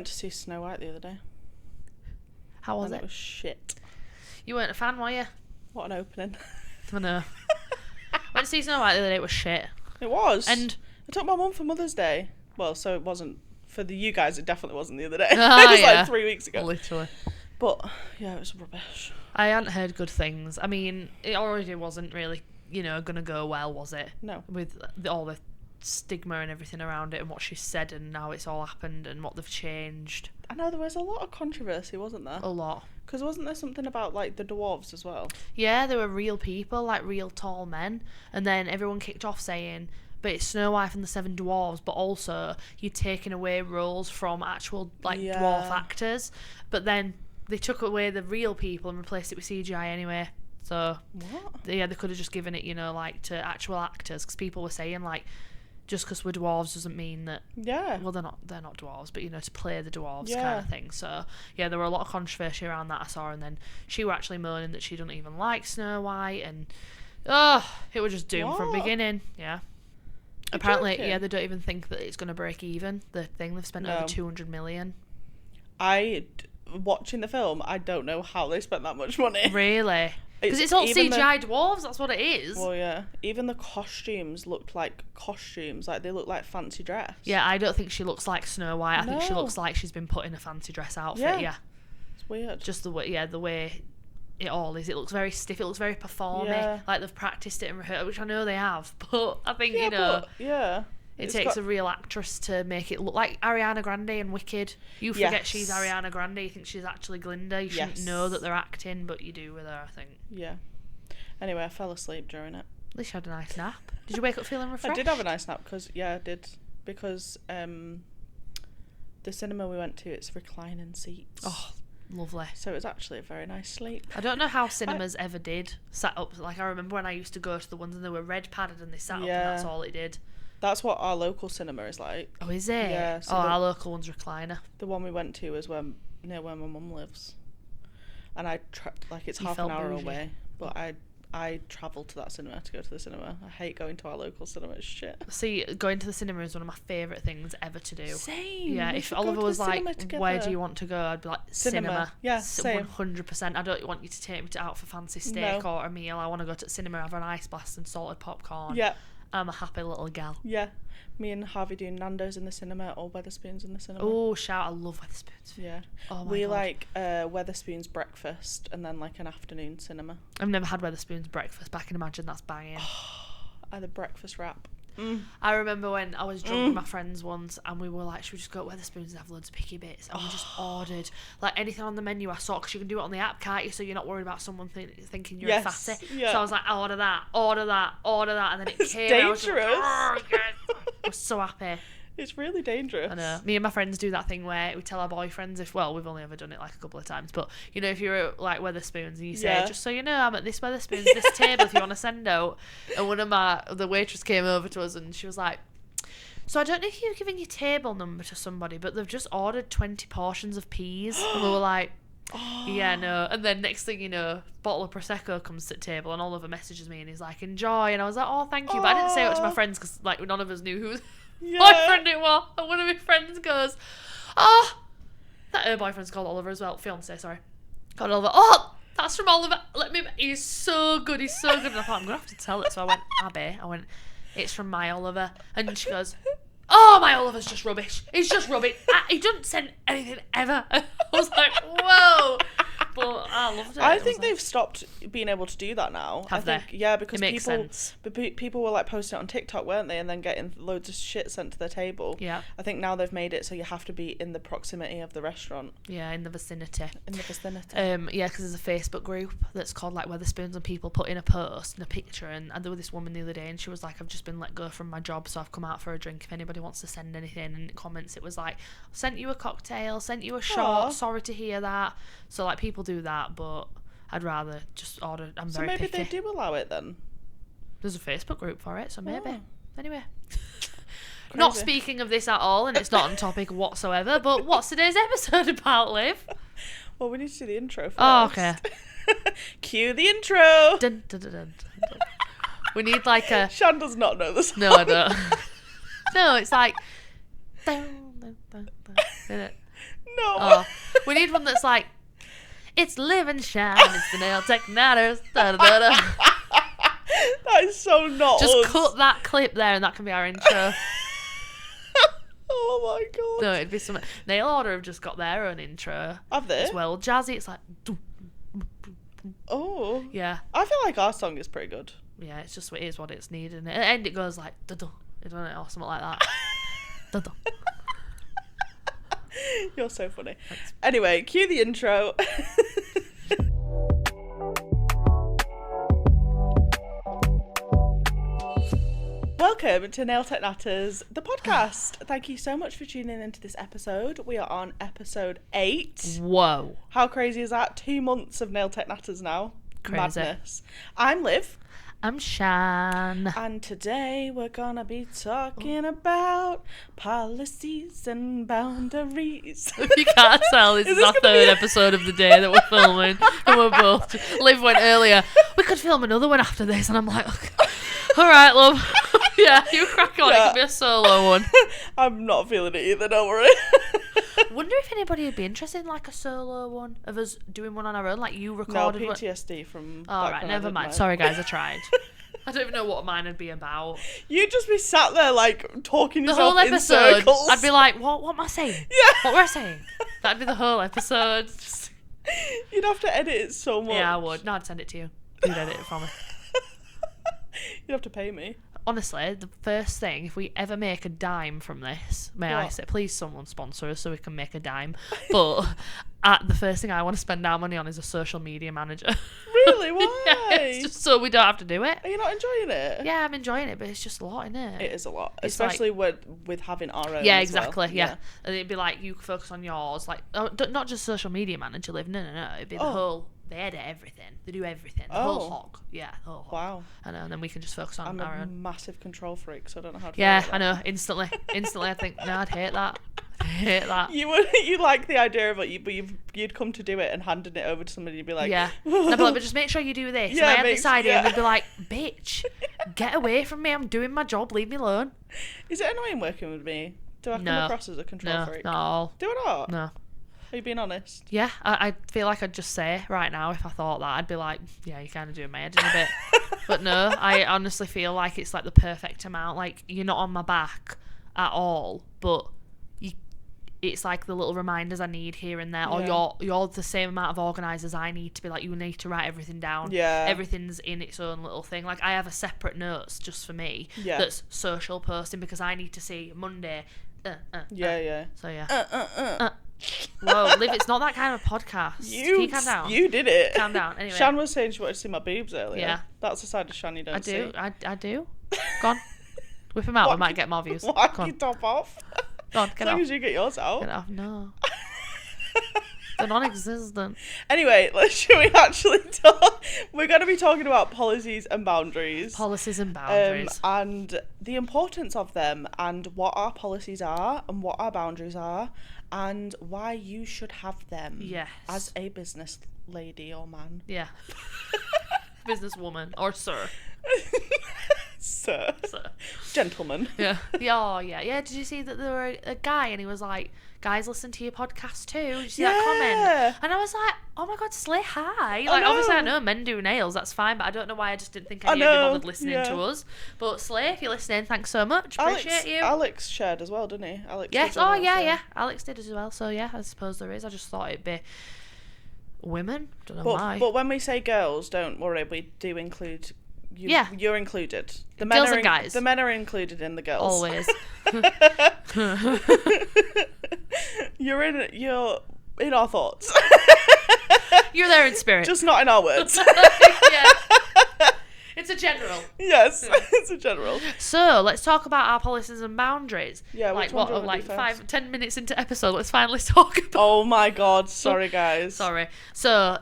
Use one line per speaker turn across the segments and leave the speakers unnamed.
went to see Snow White the other day.
How was
and
it?
It was shit.
You weren't a fan, were you?
What an opening.
I know. Went to see Snow White the other day. It was shit.
It was.
And
I took my mum for Mother's Day. Well, so it wasn't for you guys. It definitely wasn't the other day.
Oh,
it was
yeah.
like 3 weeks ago.
Literally.
But yeah, it was rubbish.
I hadn't heard good things. I mean, it already wasn't really, gonna go well, was it?
No.
With all the stigma and everything around it and what she said and how it's all happened and what they've changed.
I know there was a lot of controversy, wasn't there?
A lot.
Because wasn't there something about like the dwarves as well?
Yeah, they were real people, like real tall men. And then everyone kicked off saying, but it's Snow White and the Seven Dwarves, but also you're taking away roles from actual dwarf actors. But then they took away the real people and replaced it with CGI anyway. So
What?
yeah, they could have just given it, to actual actors, because people were saying just because we're dwarves doesn't mean that.
Yeah.
Well, they're not dwarves, but to play the dwarves
Yeah.
kind of thing. So yeah, there were a lot of controversy around that I saw, and then she were actually moaning that she don't even like Snow White, and it was just doomed from the
What?
beginning. Yeah.
You're
Apparently,
joking?
yeah, they don't even think that it's going to break even. The thing they've spent over 200 million.
Watching the film, I don't know how they spent that much money.
Really? Because it's all
even
CGI dwarves. That's what it is.
Well, yeah. Even the costumes looked like costumes. Like, they look like fancy dress.
Yeah, I don't think she looks like Snow White. I think she
No.
looks like she's been put in a fancy dress outfit. Yeah.
It's weird.
Just the way it all is. It looks very stiff. It looks very performy.
Yeah.
Like they've practiced it and rehearsed, which I know they have. But I think,
yeah.
it takes a real actress to make it look like Ariana Grande and Wicked. You forget
Yes.
she's Ariana Grande. You think she's actually Glinda. You shouldn't know that they're acting, but you do with her, I think.
Yeah. Anyway, I fell asleep during it.
At least you had a nice nap. Did you wake up feeling refreshed?
I did have a nice nap because I did. Because the cinema we went to, it's reclining seats.
Oh, lovely.
So it was actually a very nice sleep.
I don't know how cinemas ever did sat up. Like, I remember when I used to go to the ones and they were red padded and they sat up and that's all it did.
That's what our local cinema is like.
Oh, is it?
Yeah. So
our local one's recliner.
The one we went to was near where my mum lives, and it's half an hour away. But I travelled to that cinema to go to the cinema. I hate going to our local cinema. It's shit.
See, going to the cinema is one of my favourite things ever to do.
Same.
Yeah, if Oliver was like, where do you want to go? I'd be like, cinema.
Yeah, same.
100%. I don't want you to take me out for fancy steak or a meal. I want to go to the cinema, have an ice blast and salted popcorn.
Yeah.
I'm a happy little gal.
Yeah. Me and Harvey doing Nando's in the cinema or Weatherspoons in the cinema.
Oh, shout. I love Weatherspoons.
Yeah.
Oh, my
we
God.
like Weatherspoons breakfast and then like an afternoon cinema.
I've never had Weatherspoons breakfast, but I can imagine that's banging.
I had a breakfast wrap.
I remember when I was drunk with my friends once and we were like, should we just go to Weatherspoons and have loads of picky bits? And we just ordered like anything on the menu I saw, because you can do it on the app, can't you? So you're not worried about someone thinking you're a fatty.
Yeah.
So I was like, order that, and then it
It's
came.
dangerous.
And I was like, yes. I was so happy.
It's really dangerous.
I know. Me and my friends do that thing where we tell our boyfriends we've only ever done it like a couple of times, but if you're at like Weatherspoons and you say, just so you know, I'm at this Weatherspoons, this table if you want to send out. And the waitress came over to us and she was like, so I don't know if you're giving your table number to somebody, but they've just ordered 20 portions of peas. And we were like, yeah, no. And then next thing you know, bottle of Prosecco comes to the table and Oliver messages me and he's like, enjoy. And I was like, oh, thank you. But I didn't say it to my friends because like none of us knew who boyfriend it was. And one of my friends goes, her boyfriend's called Oliver as well. Fiance, sorry. Called Oliver. Oh, that's from Oliver. He's so good. And I thought, I'm going to have to tell it. So I went, Abby, it's from my Oliver. And she goes, oh, my Oliver's just rubbish. He's just rubbish. He doesn't send anything ever. I was like, whoa. But I loved it.
I think they've stopped being able to do that now.
Have
I think,
they?
Yeah, because
It makes sense.
people were like posting it on TikTok, weren't they? And then getting loads of shit sent to their table.
Yeah.
I think now they've made it so you have to be in the proximity of the restaurant.
Yeah, in the vicinity. Yeah, because there's a Facebook group that's called like Weatherspoons, and people put in a post and a picture, and there was this woman the other day and she was like, I've just been let go from my job, so I've come out for a drink if anybody wants to send anything. And in the comments it was like, sent you a cocktail, sent you a shot, sorry to hear that. So like people do that, but I'd rather just order. I'm very picky.
So maybe they do allow it then.
There's a Facebook group for it, so maybe. Anyway.
Crazy.
Not speaking of this at all, and it's not on topic whatsoever, but what's today's episode about, Liv?
Well, we need to do the intro first.
Oh, okay.
Cue the intro.
Dun, dun, dun, dun, dun. We need like a...
Shan does not know the song.
No, I don't. No, it's like... Dun, dun, dun, dun, isn't it?
No.
Oh, we need one that's like, it's Liv Shan, it's the Nail Tech Natters. Da, da, da, da.
That is so not
Just
us.
cut that clip there and that can be our intro.
Oh my god.
No, it'd be something. Nail Order have just got their own intro.
Have they?
As well. Jazzy, it's like...
Oh.
Yeah.
I feel like our song is pretty good.
Yeah, it's just it is what it's needed. And at the end it goes like... Duh-duh, or something like that. Duh-duh.
You're so funny.
Thanks.
Anyway, cue the intro. Welcome to Nail Tech Natters, the podcast. Thank you so much for tuning into this episode. We are on episode 8.
Whoa.
How crazy is that? 2 months of Nail Tech Natters now.
Crazy.
Madness. I'm Liv.
I'm Shan.
And today we're gonna be talking about policies and boundaries.
If you can't tell, this is our third episode of the day that we're filming. And we're both... Liv went earlier, we could film another one after this. And I'm like, okay. All right, love. Yeah, you crack on.
Yeah.
It could be a solo one.
I'm not feeling it either, don't worry.
Wonder if anybody would be interested in like a solo one of us doing one on our own, like you
No,
recorded.
PTSD from.
All right, never mind. Sorry, guys, I tried. I don't even know what mine would be about.
You'd just be sat there like talking
The
yourself
whole
in
episode,
circles.
I'd be like, what am I saying?
Yeah.
What were I saying? That'd be the whole episode. Just...
You'd have to edit it so much.
Yeah, I would. No, I'd send it to you. You'd edit it for me.
You'd have to pay me.
Honestly, the first thing, if we ever make a dime from this, may I say, please someone sponsor us so we can make a dime. But the first thing I want to spend our money on is a social media manager.
Really? Why?
Yeah, it's just so we don't have to do it.
Are you not enjoying it?
Yeah, I'm enjoying it, but it's just a lot, isn't it?
It is a lot,
It's
especially with having our own.
Yeah,
as well.
exactly. Yeah. And it'd be like you focus on yours, like not just social media manager, Liv. No. It'd be the whole. They edit everything. They do everything. The whole hog. Yeah, the whole hog.
Wow.
I know. And then we can just focus on
I'm
our
a
own.
massive control freak, so I don't know how to.
Yeah,
do that.
I know. Instantly, I think no, I'd hate that. I'd hate that.
You like the idea of it, but you'd come to do it and handing it over to somebody. You'd be like,
Yeah. No, but just make sure you do this.
Yeah,
and I have this idea, and
yeah.
they'd be like, "Bitch, get away from me! I'm doing my job. Leave me alone."
Is it annoying working with me? Do I come
No.
across as a control
No,
freak?
not at all.
Do I not?
No.
Are you being honest?
Yeah, I feel like I'd just say right now if I thought that, I'd be like, yeah, you're kind of doing my head in a bit. But no, I honestly feel like it's like the perfect amount. Like, you're not on my back at all, but it's like the little reminders I need here and there.
Yeah.
Or you're the same amount of organised as I need to be. Like, you need to write everything down.
Yeah.
Everything's in its own little thing. Like, I have a separate notes just for me that's social posting because I need to see Monday.
Yeah.
So, yeah. Whoa, Liv, it's not that kind of podcast. Can you calm down?
You did it.
Calm down. Anyway.
Shan was saying she wanted to see my boobs earlier.
Yeah.
That's the side of Shan you don't see.
I do. Go on. Whip him out. We might get more views. Go
Why
on.
you top off?
Go on,
As
get
long
off.
as you get yours out.
Get off. No. They're non-existent.
Anyway, should we actually talk? We're going to be talking about policies and boundaries.
Policies and boundaries.
And the importance of them and what our policies are and what our boundaries are and why you should have them.
Yes.
As a business lady or man.
Yeah. Businesswoman or sir.
Sir.
Sir.
Gentleman.
Yeah. Yeah. Did you see that there were a guy and he was like, guys, listen to your podcast too. Did you see that comment? And I was like, oh my God, slay hi. Like, obviously I know men do nails, that's fine, but I don't know why I just didn't think any of you bothered listening to us. But slay, if you're listening, thanks so much. Appreciate you.
Alex shared as well, didn't he? Alex.
Yes. Oh, yeah. Alex did as well. So yeah, I suppose there is. I just thought it'd be women. Don't know why.
But when we say girls, don't worry, we do include you.
Yeah.
You're included. The
Girls
men
and guys.
The men are included in the girls.
Always.
You're in our thoughts.
You're there in spirit.
Just not in our words.
Yeah. It's a general.
Yes, it's a general.
So let's talk about our policies and boundaries.
Yeah,
like
which one do you
what?
wanna
Like
do
10 minutes into episode, let's finally talk about.
Oh my God! Sorry, guys.
Sorry. So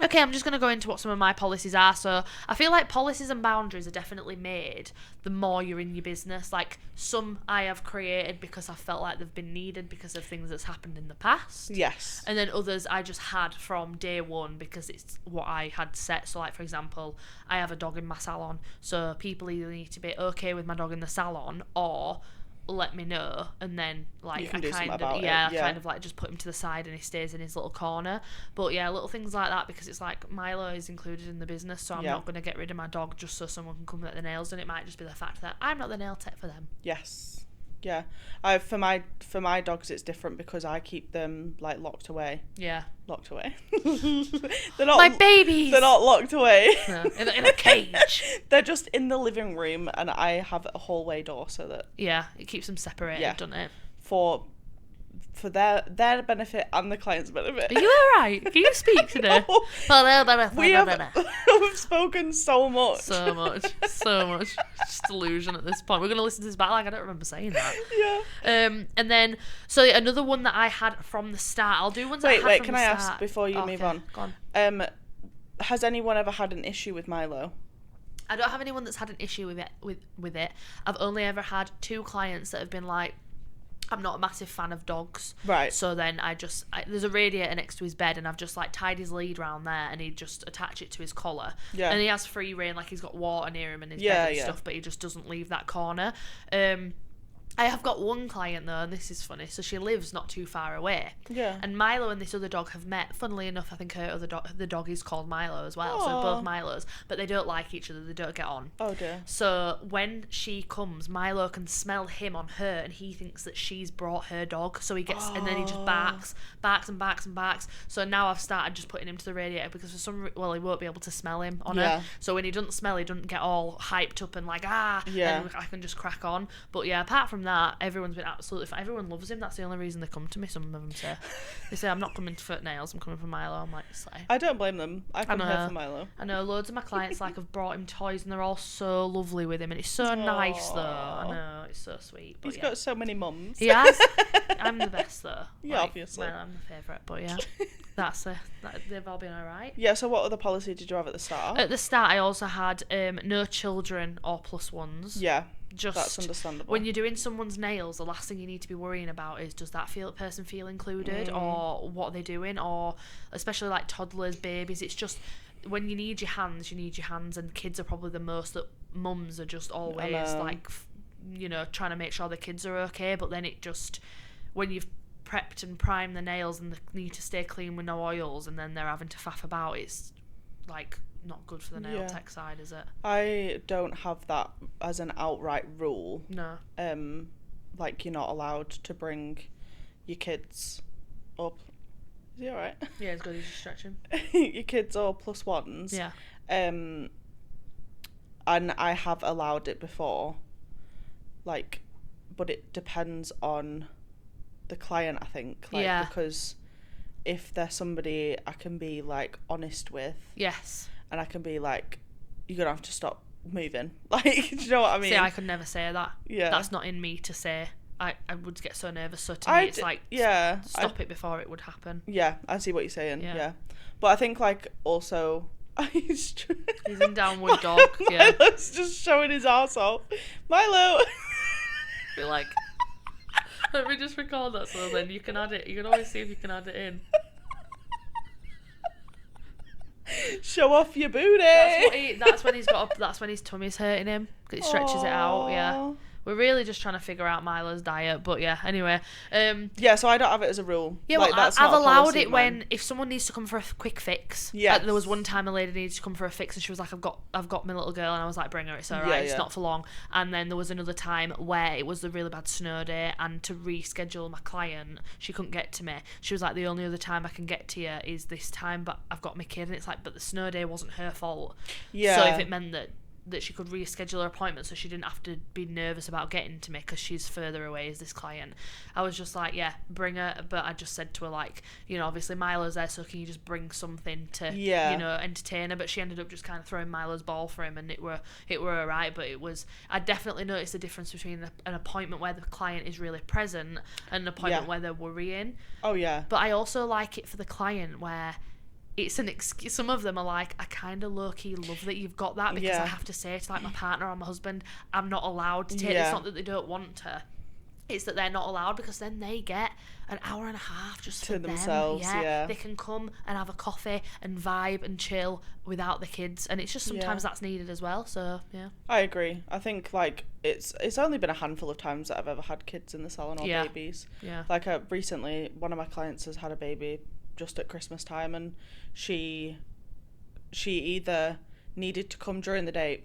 okay, I'm just going to go into what some of my policies are. So I feel like policies and boundaries are definitely made the more you're in your business. Like, some I have created because I felt like they've been needed because of things that's happened in the past.
Yes.
And then others I just had from day one because it's what I had set. So, like, for example, I have a dog in my salon. So people either need to be okay with my dog in the salon or let me know, and then like
I kind
of like just put him to the side and he stays in his little corner. But yeah, little things like that, because it's like Milo is included in the business, so I'm not going to get rid of my dog just so someone can come get the nails done. It might just be the fact that I'm not the nail tech for them.
Yes. Yeah, for my dogs it's different because I keep them like locked away.
Yeah,
locked away. They're not
my babies.
They're not locked away.
No, in a cage.
They're just in the living room, and I have a hallway door so that
it keeps them separated, doesn't it?
For their benefit and the client's benefit.
Are you alright? Can you speak today?
No. For their benefit. We've spoken so much.
So much. Just delusion at this point. We're going to listen to this back like I don't remember saying that.
Yeah.
And then, so another one that I had from the start. I'll do ones I had from the start.
Wait, can I ask before you move on?
Go on.
Has anyone ever had an issue with Milo?
I don't have anyone that's had an issue with it. I've only ever had 2 clients that have been like, I'm not a massive fan of dogs.
Right.
So then there's a radiator next to his bed, and I've just like tied his lead round there, and he'd just attach it to his collar. Yeah. And he has free rein, like he's got water near him and his bed and stuff, but he just doesn't leave that corner. I have got one client though, and this is funny. So she lives not too far away.
Yeah.
And Milo and this other dog have met. Funnily enough, I think her other the dog is called Milo as well.
Aww.
So both Milos, but they don't like each other. They don't get on.
Oh dear.
So when she comes, Milo can smell him on her, and he thinks that she's brought her dog. So he gets, and then he just barks. So now I've started just putting him to the radiator because he won't be able to smell him on her. So when he doesn't smell, he doesn't get all hyped up and like and I can just crack on. But yeah, apart from that, everyone's been absolutely fine. Everyone loves him. That's the only reason they come to me. Some of them say, I'm not coming for nails, I'm coming for Milo. I'm like,
I don't blame them. I come here for Milo.
I know loads of my clients like have brought him toys, and they're all so lovely with him, and it's so nice though. I know, it's so sweet. But
He's got so many mums.
He has. I'm the best though.
Yeah, obviously.
Well, I'm the favourite, but yeah, they've all been alright.
Yeah. So what other policy did you have at the start?
At the start, I also had no children or plus ones.
Yeah. That's understandable.
When you're doing someone's nails, the last thing you need to be worrying about is, does that person feel included, or what are they doing, or especially like toddlers, babies. It's just when you need your hands, and kids are probably the most that mums are just always like, trying to make sure the kids are okay. But then it just, when you've prepped and primed the nails and they need to stay clean with no oils, and then they're having to faff about, it's like not good for the nail tech side, is it?
I don't have that as an outright rule.
No.
Like you're not allowed to bring your kids up. Is he alright?
Yeah, it's good. He's just stretching.
Your kids or plus ones.
Yeah.
And I have allowed it before. Like, but it depends on the client, I think. Like, because if they're somebody I can be like honest with.
Yes.
And I can be like, you're going to have to stop moving. Like, do you know what I mean?
See, I could never say that.
Yeah.
That's not in me to say. I would get so nervous. So to me, it's like, stop it before it would happen.
Yeah, I see what you're saying. Yeah. But I think, like, also... he's
in downward dog.
Milo's just showing his arse off. Milo!
Be like... Let me just record that so then you can add it. You can always see if you can add it in.
Show off your booty.
That's when his tummy's hurting him, because it stretches it out. Yeah. We're really just trying to figure out Milo's diet, but yeah, anyway.
So I don't have it as a rule.
Yeah,
like,
well, I've allowed it when, if someone needs to come for a quick fix.
Yeah.
There was one time a lady needed to come for a fix, and she was like, I've got my little girl, and I was like, bring her, it's alright, it's not for long. And then there was another time where it was a really bad snow day, and to reschedule my client, she couldn't get to me. She was like, the only other time I can get to you is this time, but I've got my kid. And it's like, but the snow day wasn't her fault. Yeah. So if it meant that she could reschedule her appointment so she didn't have to be nervous about getting to me because she's further away as this client, I was just like, yeah, bring her. But I just said to her, like, obviously Milo's there, so can you just bring something to entertain her? But she ended up just kind of throwing Milo's ball for him, and it were alright. But I definitely noticed the difference between an appointment where the client is really present and an appointment where they're worrying.
Oh yeah.
But I also like it for the client where it's an excuse. Some of them are like, I kind of low-key love that you've got that, because I have to say to like my partner or my husband, I'm not allowed to take it. It's not that they don't want to. it's that they're not allowed, because then they get an hour and a half just
to
for
themselves.
them.
Yeah,
they can come and have a coffee and vibe and chill without the kids, and it's just sometimes that's needed as well. So yeah,
I agree. I think like it's only been a handful of times that I've ever had kids in the salon or babies.
Yeah,
like recently one of my clients has had a baby just at Christmas time, and she either needed to come during the day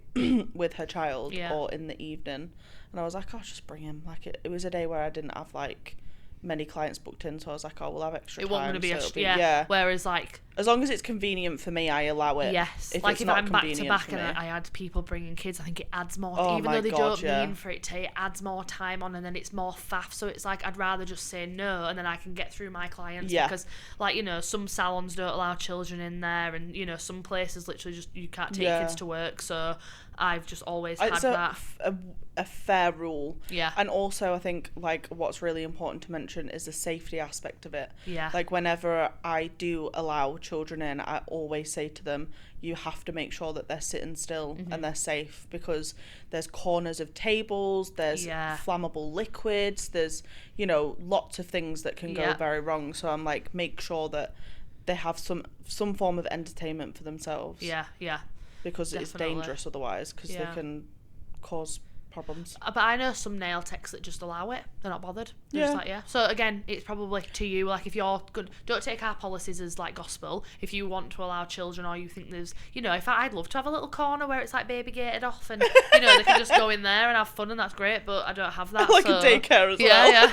with her child or in the evening, and I was like, I'll just bring him. Like it was a day where I didn't have like many clients booked in, so I was like, oh, we'll have extra time. It wasn't going to be
whereas like,
as long as it's convenient for me, I allow it.
Yes,
if
like if I'm back to back and
me.
I had people bringing kids, I think it adds more, even though they don't mean for it to, it adds more time on, and then it's more faff. So it's like, I'd rather just say no, and then I can get through my clients, because like, you know, some salons don't allow children in there, and you know, some places literally just, you can't take kids to work. So I've just always had that.
A fair rule.
Yeah.
And also I think like what's really important to mention is the safety aspect of it.
Yeah.
Like whenever I do allow children in, I always say to them, you have to make sure that they're sitting still and they're safe, because there's corners of tables, there's flammable liquids, there's, you know, lots of things that can go very wrong. So I'm like, make sure that they have some form of entertainment for themselves.
Yeah, yeah.
Because it's dangerous otherwise, because they can cause problems.
But I know some nail techs that just allow it. They're not bothered. They're just like, So again, it's probably to you. Like if you're good, don't take our policies as like gospel. If you want to allow children, or you think there's, you know, I'd love to have a little corner where it's like baby gated off, and you know, they can just go in there and have fun, and that's great. But I don't have that.
Like a daycare as well.
Yeah.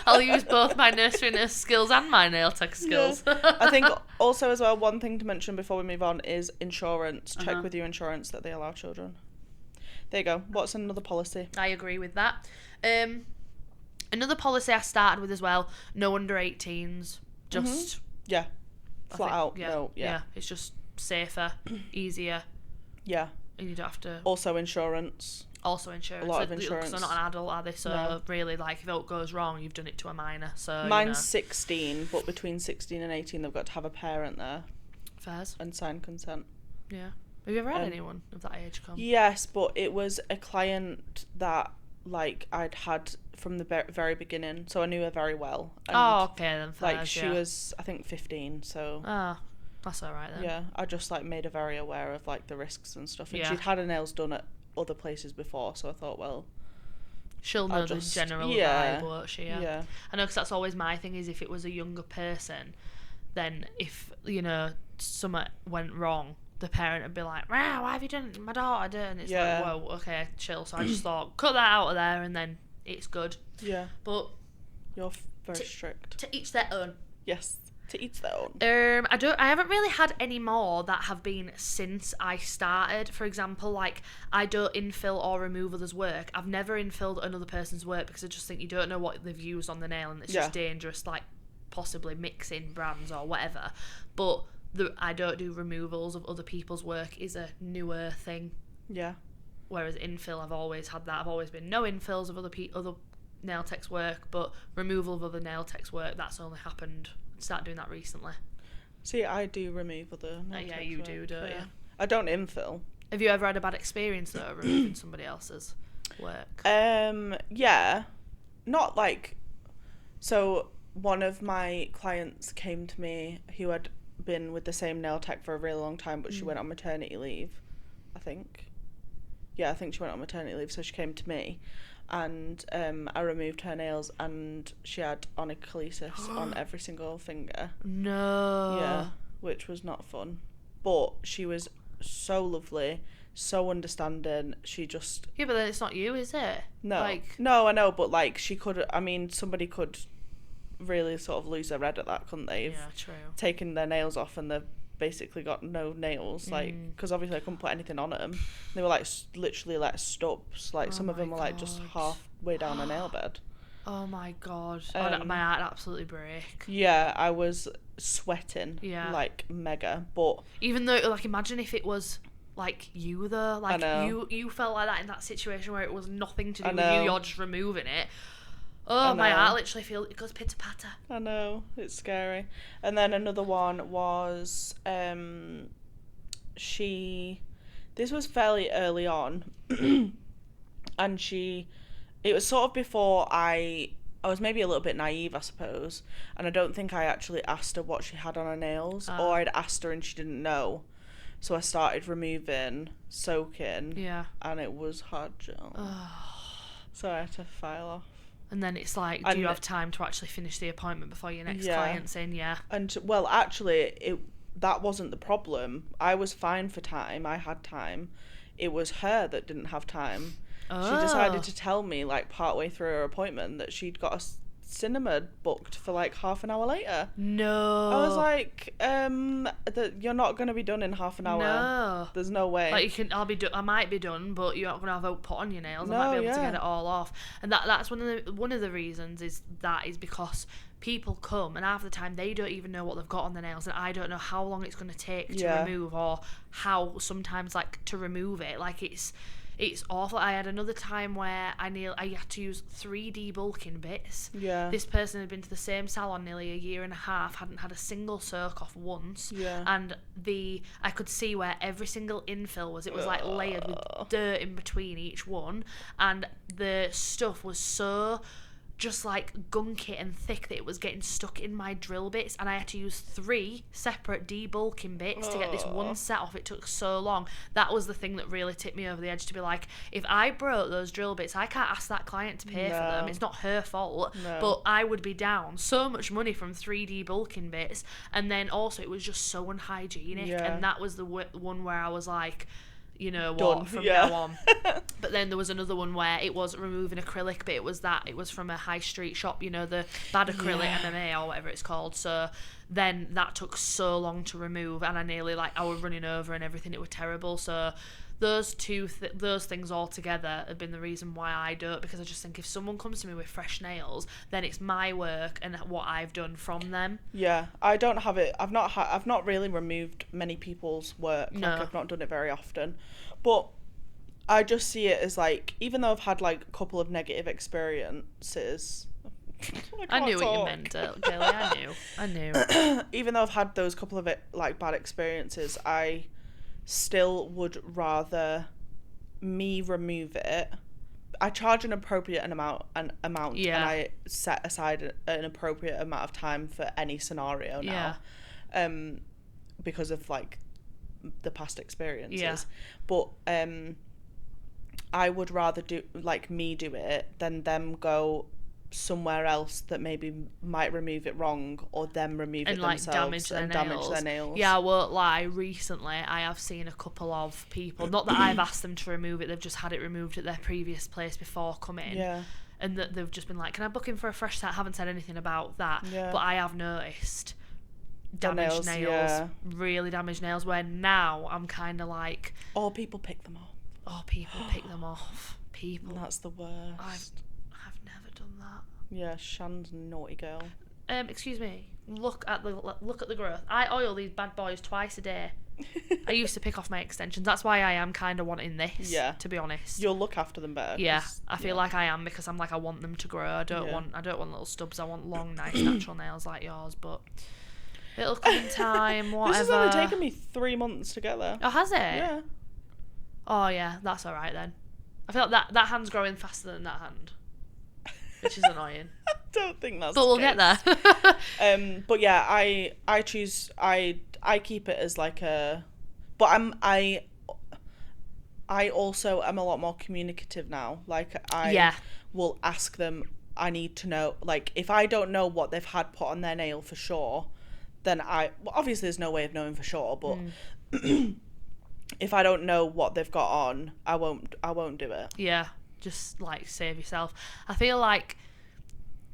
I'll use both my nursery nurse skills and my nail tech skills.
I think also as well, one thing to mention before we move on is insurance. Check with your insurance that they allow children. There you go. What's another policy?
I agree with that. Another policy I started with as well, no under 18s. Just...
Yeah. Flat out.
Yeah,
no, yeah.
It's just safer, easier.
Yeah.
And you don't have to...
Also insurance.
A lot of insurance. They're not an adult, are they? So really, like, if it goes wrong, you've done it to a minor. So
mine's 16, but between 16 and 18, they've got to have a parent there.
Fairs.
And sign consent.
Yeah. Have you ever had anyone of that age come?
Yes, but it was a client that, like, I'd had from the very beginning, so I knew her very well. And,
okay then. Fairs,
like, she was, I think, 15, so...
that's alright then.
Yeah, I just, like, made her very aware of, like, the risks and stuff. And she'd had her nails done at other places before, so I thought, well...
She'll know the general vibe, won't she? Yeah. I know, because that's always my thing, is if it was a younger person, then if, you know, something went wrong, the parent would be like, wow, why have you done my daughter did? And it's like, whoa, okay, chill. So I just thought, cut that out of there, and then it's good.
Yeah.
But
you're very strict.
To each their own.
Yes, to each their own.
I haven't really had any more that have been since I started. For example, like, I don't infill or remove others' work. I've never infilled another person's work, because I just think you don't know what they've used on the nail, and it's just dangerous, like possibly mixing brands or whatever. But I don't do removals of other people's work is a newer thing. Yeah. Whereas infill, I've always had that. I've always been no infills of other nail techs' work, but removal of other nail techs' work, that's only happened. Start doing that recently.
See, I do remove other nail techs'
you
work,
do, don't you?
I don't infill.
Have you ever had a bad experience though removing somebody else's work?
Yeah. Not like, so one of my clients came to me who had been with the same nail tech for a really long time, but she went on maternity leave, I think. Yeah, I think she went on maternity leave, so she came to me, and I removed her nails, and she had onycholysis on every single finger.
No.
Yeah, which was not fun. But she was so lovely, so understanding. She just...
Yeah, but then it's not you, is it?
No. No, I know, but like somebody could really sort of lose their head at that, couldn't they?
Yeah, true.
Taking their nails off and they've basically got no nails, like, because obviously I couldn't put anything on them. They were like literally like stubs, like some of them were like just halfway down a nail bed.
Oh my god. My heart would absolutely break.
Yeah, I was sweating like mega. But
even though, like, imagine if it was like you though, like you felt like that in that situation where it was nothing to do with you, you're just removing it. Oh, my heart literally it goes pitter patter.
I know, it's scary. And then another one was, this was fairly early on, and she It was sort of before I was maybe a little bit naive, I suppose, and I don't think I actually asked her what she had on her nails, or I'd asked her and she didn't know. So I started removing, soaking, and it was hard gel. So I had to file off.
And then it's like, do you have time to actually finish the appointment before your next client's in? Yeah.
And, well, actually, that wasn't the problem. I was fine for time. I had time. It was her that didn't have time. She decided to tell me, like, partway through her appointment that she'd got a cinema booked for, like, half an hour later.
No.
I was like, that you're not going to be done in half an hour. No. There's no way.
Like, I might be done, but you're not going to have out put on your nails. I might be able to get it all off. And that's one of the reasons is because people come and half the time they don't even know what they've got on their nails, and I don't know how long it's going to take to remove, or how sometimes, like, to remove it. Like, it's awful. I had another time where I had to use 3 debulking bits. Yeah. This person had been to the same salon nearly a year and a half, hadn't had a single soak off once. Yeah. And I could see where every single infill was. It was like layered with dirt in between each one, and the stuff was so just like gunky and thick that it was getting stuck in my drill bits, and I had to use 3 separate debulking bits to get this one set off. It took so long. That was the thing that really tipped me over the edge, to be like, if I broke those drill bits, I can't ask that client to pay for them. It's not her fault. But I would be down so much money from 3 debulking bits, and then also it was just so unhygienic. And that was the one where I was like, you know what, from now on. But then there was another one where it was removing acrylic, but it was from a high street shop, you know, the bad acrylic MMA or whatever it's called. So then that took so long to remove, and I nearly, like, I was running over and everything. It was terrible. So those things all together have been the reason why I don't, because I just think if someone comes to me with fresh nails, then it's my work and what I've done from them. Yeah,
I don't have it. I've not really removed many people's work.
No.
Like, I've not done it very often, but I just see it as, like, even though I've had, like, a couple of negative experiences.
I knew what you meant, Kelly. I knew.
Even though I've had those couple of, like, bad experiences, I still would rather me remove it. I charge an appropriate amount, and I set aside an appropriate amount of time for any scenario now, because of, like, the past experiences. But I would rather do it than them go somewhere else that maybe might remove it wrong, or them remove it themselves and damage their nails.
Yeah, I won't lie, recently I have seen a couple of people, not that I've asked them to remove it, they've just had it removed at their previous place before coming. Yeah. And that they've just been like, can I book in for a fresh set? I haven't said anything about that. Yeah. But I have noticed damaged nails, really damaged nails, where now I'm kind of like...
Or people pick them off. That's the worst.
I've never done that.
Yeah, Shan's a naughty girl.
Excuse me. Look at the growth. I oil these bad boys twice a day. I used to pick off my extensions. That's why I am kind of wanting this. Yeah. To be honest.
You'll look after them better.
Yeah, I feel like I am, because I'm like, I want them to grow. I don't want little stubs. I want long, nice, natural nails like yours. But it'll come in time. Whatever.
This has only taken me 3 months together.
Oh, has it?
Yeah.
Oh yeah, that's all right then. I feel like that hand's growing faster than that hand, which is annoying.
I don't think that's.
But we'll get there.
But yeah, I keep it as like a, but I also am a lot more communicative now. Like, I will ask them. I need to know, like, if I don't know what they've had put on their nail for sure, then obviously there's no way of knowing for sure, but. If I don't know what they've got on, I won't do it. Yeah,
just, like, save yourself. I feel like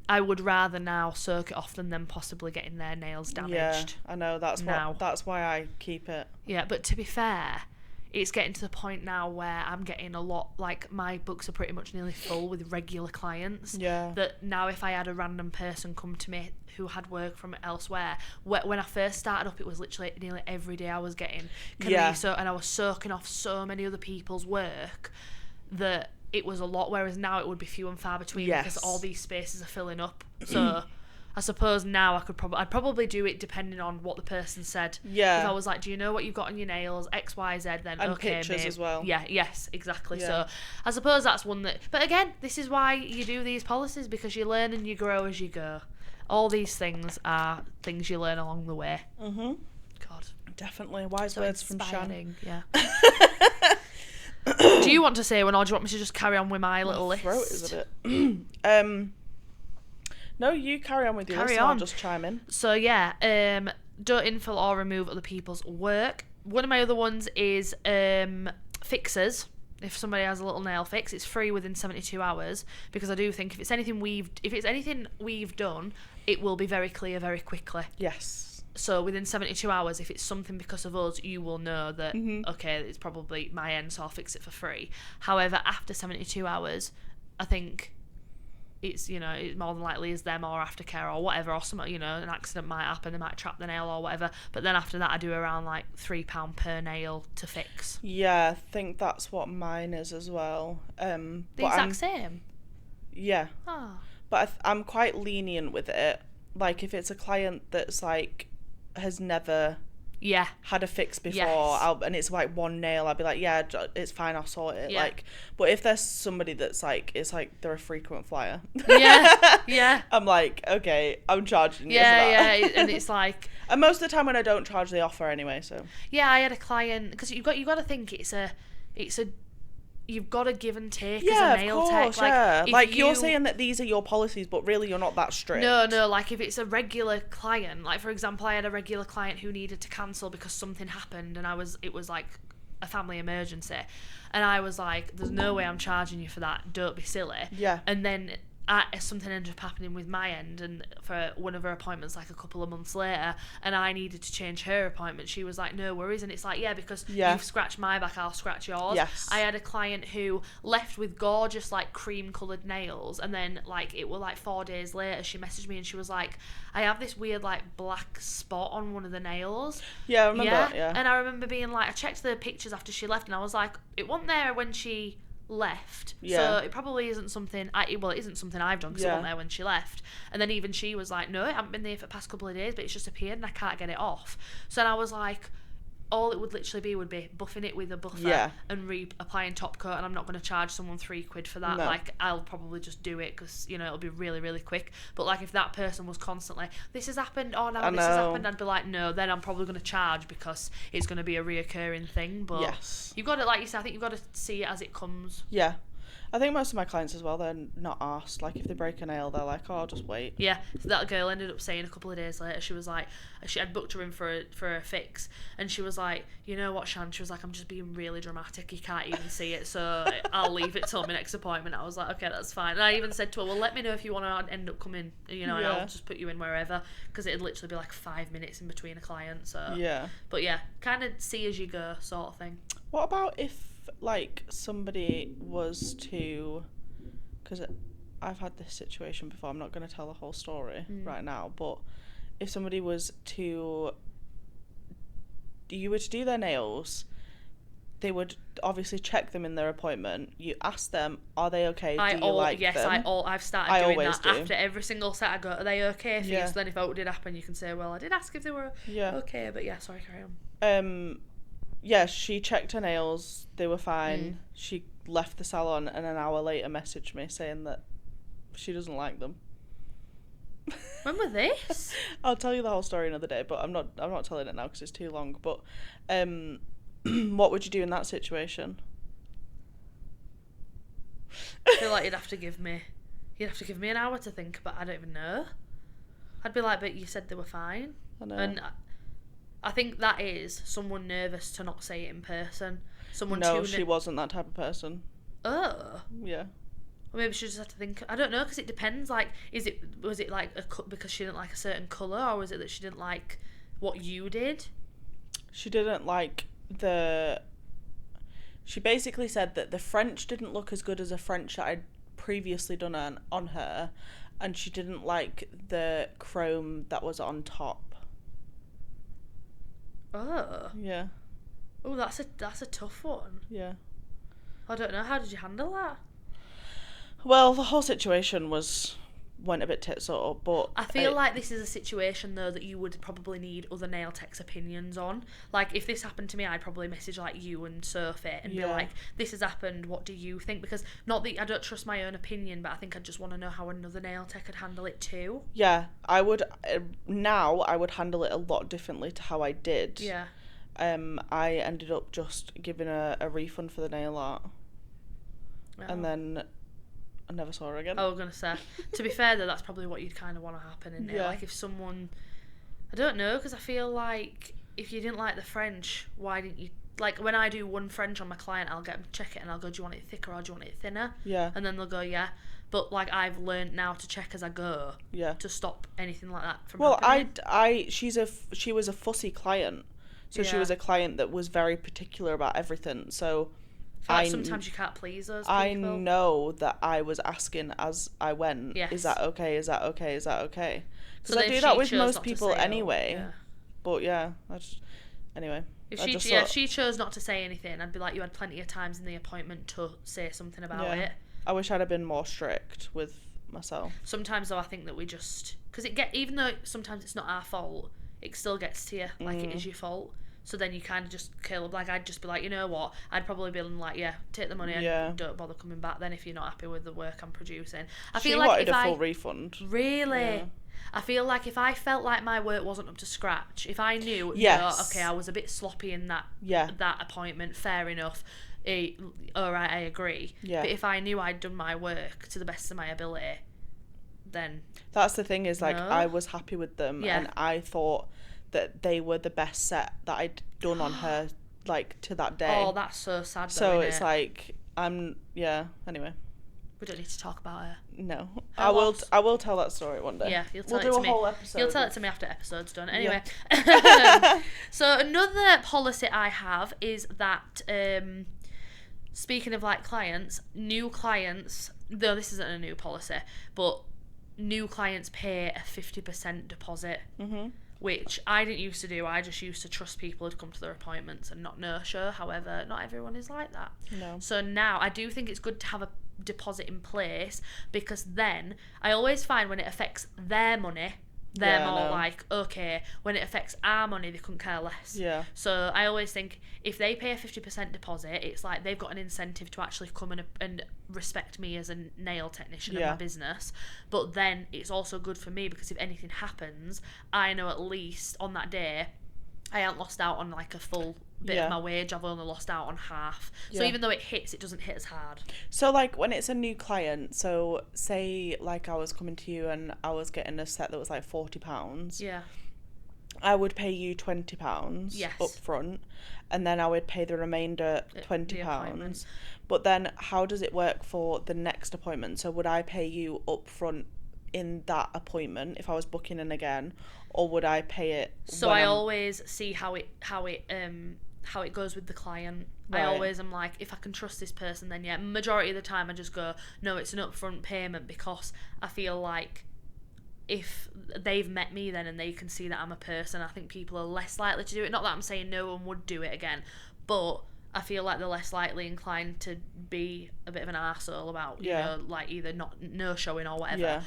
I would rather now soak it off than them possibly getting their nails damaged.
Yeah, I know, that's why I keep it.
Yeah, but to be fair, it's getting to the point now where I'm getting a lot, like, my books are pretty much nearly full with regular clients. Yeah. That now if I had a random person come to me who had work from elsewhere, when I first started up, it was literally nearly every day I was getting. And I was soaking off so many other people's work that it was a lot, whereas now it would be few and far between, because all these spaces are filling up. So I suppose now I'd probably do it depending on what the person said.
Yeah.
If I was like, do you know what you've got on your nails, X, Y, Z, then
and
okay,
pictures
maybe.
as well.
Yeah, yes, exactly.
Yeah.
So I suppose that's one that, but again, this is why you do these policies, because you learn and you grow as you go. All these things are things you learn along the way.
Mhm.
God.
Definitely. Wise words from Shan.
Yeah. Do you want to say one, or do you want me to just carry on with my little list?
My throat is a bit. No, you carry on with your list. I'll just chime in.
So yeah, don't infill or remove other people's work. One of my other ones is fixers. If somebody has a little nail fix, it's free within 72 hours, because I do think if it's anything we've done, it will be very clear very quickly.
Yes.
So within 72 hours, if it's something because of us, you will know that, okay, it's probably my end, so I'll fix it for free. However, after 72 hours, I think it's, it more than likely is them or aftercare or whatever, or something, an accident might happen, they might trap the nail or whatever. But then after that, I do around like £3 per nail to fix.
Yeah, I think that's what mine is as well.
The exact same?
Yeah.
Oh.
But I'm quite lenient with it. Like, if it's a client that's like has never had a fix before, and it's like one nail, I'll be like, yeah, it's fine, I'll sort it. Like, but if there's somebody that's like, it's like they're a frequent flyer, I'm like, okay, I'm charging you for that.
And it's like,
and most of the time when I don't charge, they offer anyway. So
I had a client, because you got to think it's a you've got to give and take as a nail tech.
Like you're saying that these are your policies, but really you're not that strict.
No, like if it's a regular client, like for example, I had a regular client who needed to cancel because something happened, and it was like a family emergency, and I was like, there's no way I'm charging you for that, don't be silly.
Yeah.
And then something ended up happening with my end, and for one of her appointments like a couple of months later, and I needed to change her appointment, she was like, no worries. And it's like, because you've scratched my back, I'll scratch yours.
Yes.
I had a client who left with gorgeous like cream coloured nails, and then like it were like 4 days later she messaged me and she was like, I have this weird like black spot on one of the nails.
I remember that.
And I remember being like, I checked the pictures after she left, and I was like, it wasn't there when she left, so it probably isn't something it isn't something I've done, because it wasn't there when she left. And then even she was like, no, it hasn't been there for the past couple of days, but it's just appeared and I can't get it off. So then I was like, all it would literally would be buffing it with a buffer and reapplying top coat, and I'm not going to charge someone £3 for that. Like, I'll probably just do it because it'll be really, really quick. But like, if that person was constantly, this has happened, oh no, this has happened, I'd be like, no, then I'm probably going to charge because it's going to be a reoccurring thing. But you've got to, like you said, I think you've got to see it as it comes.
Yeah. I think most of my clients as well, they're not arsed. Like, if they break a nail, they're like, oh, I'll just wait.
Yeah, so that girl ended up saying a couple of days later, she was like, she had booked her in for a fix, and she was like, you know what, Shan, she was like, I'm just being really dramatic, you can't even see it, so I'll leave it till my next appointment. I was like, okay, that's fine. And I even said to her, well, let me know if you want to end up coming, and I'll just put you in wherever, because it'd literally be like 5 minutes in between a client, so.
Yeah.
But yeah, kind of see as you go sort of thing.
What about if, like, somebody was to... Because I've had this situation before, I'm not going to tell the whole story right now, but if somebody was to... You were to do their nails, they would obviously check them in their appointment. You ask them, are they okay? Do you like them?
Yes, I've started doing that. After every single set I go, are they okay for you? So then if it did happen, you can say, well, I did ask if they were okay, but sorry, carry on.
Yeah, she checked her nails, they were fine. She left the salon and an hour later messaged me saying that she doesn't like them.
When was this?
I'll tell you the whole story another day, but I'm not telling it now because it's too long. But what would you do in that situation?
I feel like you'd have to give me an hour to think, but I don't even know. I'd be like, but you said they were fine.
I know.
And I think that is someone nervous to not say it in person.
She wasn't that type of person.
Oh.
Yeah.
Or maybe she just had to think. I don't know, because it depends. Like, was it like a cut because she didn't like a certain colour, or was it that she didn't like what you did?
She didn't like She basically said that the French didn't look as good as a French that I'd previously done on her, and she didn't like the chrome that was on top.
Oh.
Yeah.
Oh, that's a tough one.
Yeah.
I don't know. How did you handle that?
Well, the whole situation was went a bit tits up, but
I feel like this is a situation though that you would probably need other nail techs' opinions on. Like if this happened to me, I'd probably message like you and Sophie and be like, this has happened, what do you think? Because not that I don't trust my own opinion, but I think I just want to know how another nail tech could handle it too.
Yeah, I would now I would handle it a lot differently to how I did.
Yeah.
I ended up just giving a refund for the nail art. And then I never saw her again.
I was going to say, to be fair though, that's probably what you'd kind of want to happen, isn't it? Like if someone, I don't know, because I feel like if you didn't like the French, why didn't you, like when I do one French on my client, I'll get them to check it and I'll go, do you want it thicker or do you want it thinner?
Yeah.
And then they'll go, yeah. But like I've learned now to check as I go.
Yeah.
To stop anything like that from happening.
She was a fussy client. So she was a client that was very particular about everything. So
sometimes you can't please those people.
I know that I was asking as I went, is that okay? Is that okay? Is that okay? Because I do that with most people anyway. Yeah. But anyway.
If she chose not to say anything, I'd be like, you had plenty of times in the appointment to say something about it.
I wish I'd have been more strict with myself.
Sometimes though, I think that we just, because even though sometimes it's not our fault, it still gets to you like it is your fault. So then you kind of just kill. Like I'd just be like, you know what? I'd probably be like, take the money and don't bother coming back. Then if you're not happy with the work I'm producing,
she wanted a full refund.
Really. Yeah. I feel like if I felt like my work wasn't up to scratch, if I knew, okay, I was a bit sloppy in that appointment, fair enough. All right, I agree. Yeah. But if I knew I'd done my work to the best of my ability, then
that's the thing is like I was happy with them and I thought that they were the best set that I'd done on her like to that day.
Oh, that's so sad.
So it's like anyway.
We don't need to talk about her.
No. I will tell that story one day.
Yeah,
we'll do a whole episode.
You'll tell it to me after episode's done. Anyway. Yeah. So another policy I have is that speaking of like clients, new clients, though this isn't a new policy, but new clients pay a 50% deposit. Mm-hmm. Which I didn't used to do. I just used to trust people who'd come to their appointments and not nurture. However, not everyone is like that. No. So now I do think it's good to have a deposit in place, because then I always find when it affects their money, they're more like, okay, when it affects our money, they couldn't care less. Yeah. So I always think if they pay a 50% deposit, it's like they've got an incentive to actually come and respect me as a nail technician in my business. But then it's also good for me because if anything happens, I know at least on that day I haven't lost out on like a full bit of my wage. I've only lost out on half. So even though it hits, it doesn't hit as hard.
So like when it's a new client, so say like I was coming to you and I was getting a set that was like £40. Yeah. I would pay you £20 up front, and then I would pay the remainder £20. But then how does it work for the next appointment? So would I pay you up front in that appointment if I was booking in again, or would I pay it?
So I always see how it goes with the client. Right. I always am like, if I can trust this person, then majority of the time I just go, no, it's an upfront payment, because I feel like if they've met me then and they can see that I'm a person, I think people are less likely to do it. Not that I'm saying no one would do it again, but I feel like they're less likely inclined to be a bit of an arsehole about, you know, like either no showing or whatever.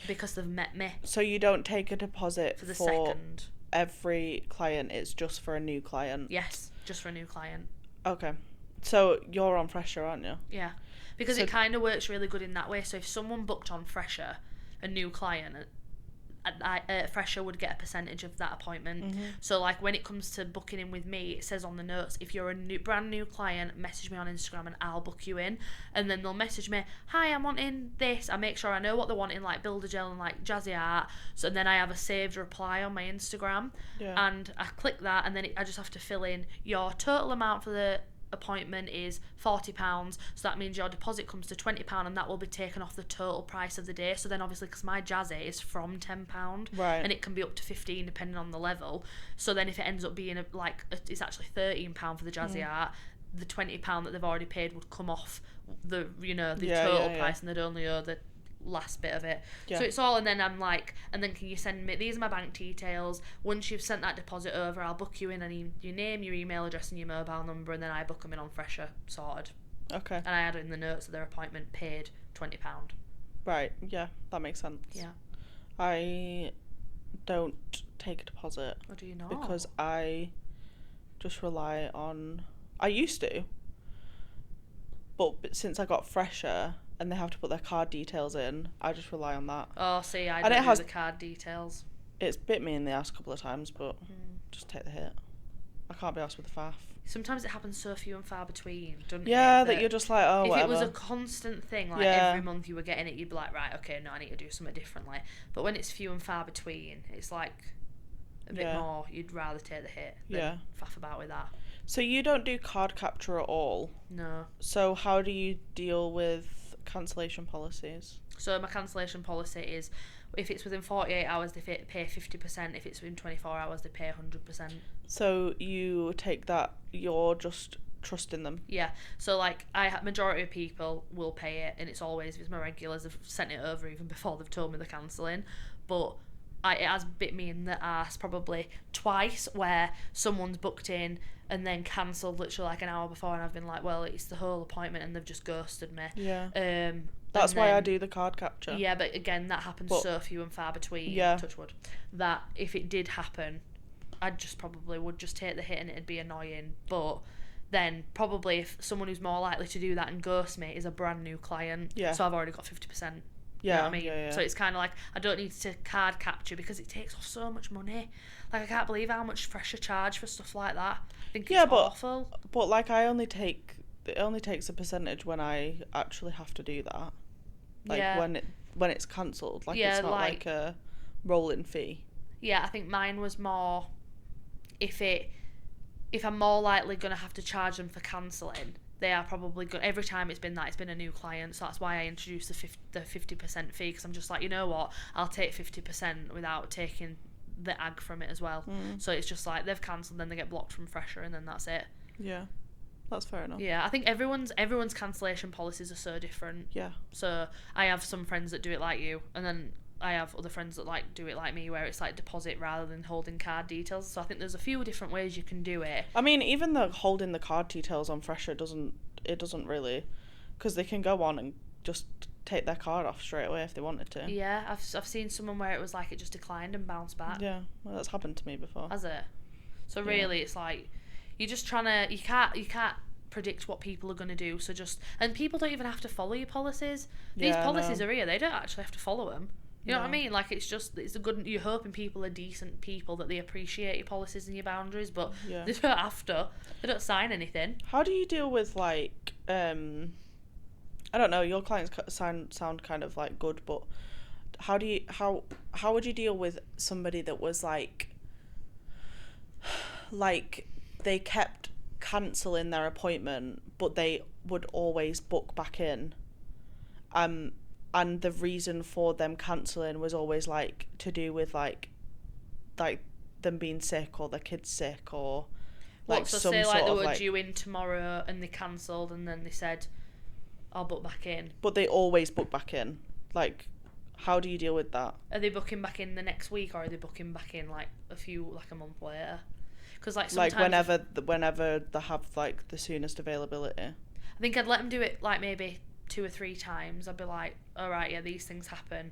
Because they've met me.
So you don't take a deposit for the second every client, it's just for a new client?
Yes, just for a new client.
Okay. So you're on Fresher, aren't you?
Yeah. Because it kind of works really good in that way. So if someone booked on Fresher, a new client, Fresher would get a percentage of that appointment. Mm-hmm. So like when it comes to booking in with me, it says on the notes, if you're a brand new client, message me on Instagram and I'll book you in. And then they'll message me, hi, I'm wanting this. I make sure I know what they're wanting, like builder gel and like jazzy art. So then I have a saved reply on my Instagram, and I click that, and then I just have to fill in your total amount for the appointment is £40, so that means your deposit comes to £20, and that will be taken off the total price of the day. So then obviously, because my jazzy is from £10, right, and it can be up to £15 depending on the level, so then if it ends up being it's actually £13 for the jazzy art, the £20 that they've already paid would come off the total price, and they'd only owe the last bit of it. So it's all, and then I'm like, and then can you send me, these are my bank details, once you've sent that deposit over, I'll book you in. I need your name, your email address and your mobile number, and then I book them in on Fresher, sorted. Okay. And I add in the notes of their appointment, paid £20.
Right, yeah, that makes sense.
Yeah.
I don't take a deposit.
Or do you not?
Because I just rely on... I used to. But since I got fresher and they have to put their card details in, I just rely on that.
Oh, see, I don't do the card details.
It's bit me in the ass a couple of times, but just take the hit. I can't be asked with a faff.
Sometimes it happens so few and far between, doesn't it?
Yeah, that you're just like, oh,
if
whatever.
If it was a constant thing, like every month you were getting it, you'd be like, right, okay, no, I need to do something differently. But when it's few and far between, it's like a bit more, you'd rather take the hit than faff about with that.
So you don't do card capture at all?
No.
So how do you deal with cancellation policies?
So my cancellation policy is, if it's within 48 hours, they pay 50%. If it's within 24 hours, they pay 100%.
So you take that, you're just trusting them?
Yeah. So, like, majority of people will pay it, and it's always, if it's my regulars, have sent it over even before they've told me they're cancelling. But it has bit me in the arse probably twice, where someone's booked in and then cancelled literally like an hour before, and I've been like, well, it's the whole appointment, and they've just ghosted me.
Yeah. That's why I do the card capture.
Yeah, but again, that happens so few and far between.
Yeah.
Touch wood. That if it did happen, I just probably would just take the hit, and it'd be annoying. But then probably if someone who's more likely to do that and ghost me is a brand new client, so I've already got 50%.
Yeah,
you know what I mean?
yeah.
So it's kind of like, I don't need to card capture because it takes off so much money. Like, I can't believe how much fresher charge for stuff like that. I think it's awful.
But like, it only takes a percentage when I actually have to do that. Like when it's cancelled. Like, it's not like a rolling fee.
Yeah, I think mine was more if I'm more likely going to have to charge them for cancelling. They are probably good. Every time it's been a new client, so that's why I introduced the 50% fee, because I'm just like, you know what, I'll take 50% without taking the ag from it as well. So it's just like, they've cancelled, then they get blocked from fresher, and then that's it.
Yeah, that's fair enough.
Yeah, I think everyone's cancellation policies are so different.
Yeah.
So I have some friends that do it like you, and then I have other friends that like do it like me, where it's like deposit rather than holding card details. So I think there's a few different ways you can do it.
I mean, even the holding the card details on fresher doesn't really, because they can go on and just take their card off straight away if they wanted to.
Yeah, I've seen someone where it was like it just declined and bounced back.
Yeah, well, that's happened to me before.
Has it? So really, it's like you're just trying to, you can't predict what people are going to do. So and people don't even have to follow your policies. These policies are here. They don't actually have to follow them. You know what I mean? Like, it's a good... You're hoping people are decent people, that they appreciate your policies and your boundaries, but they don't have to. They don't sign anything.
How do you deal with, like... I don't know, your clients sound kind of, like, good, but how would you deal with somebody that was, like, they kept cancelling their appointment, but they would always book back in? And the reason for them cancelling was always, like, to do with, like them being sick or their kids sick or, like,
so
some
say,
sort
like, they
of,
were
like...
due in tomorrow and they cancelled, and then they said, I'll book back in.
But they always book back in. Like, how do you deal with that?
Are they booking back in the next week, or are they booking back in, like, a month later? Because, like, sometimes...
Like, whenever they have, like, the soonest availability.
I think I'd let them do it, like, maybe 2 or 3 times. I'd be like, all right, yeah, these things happen,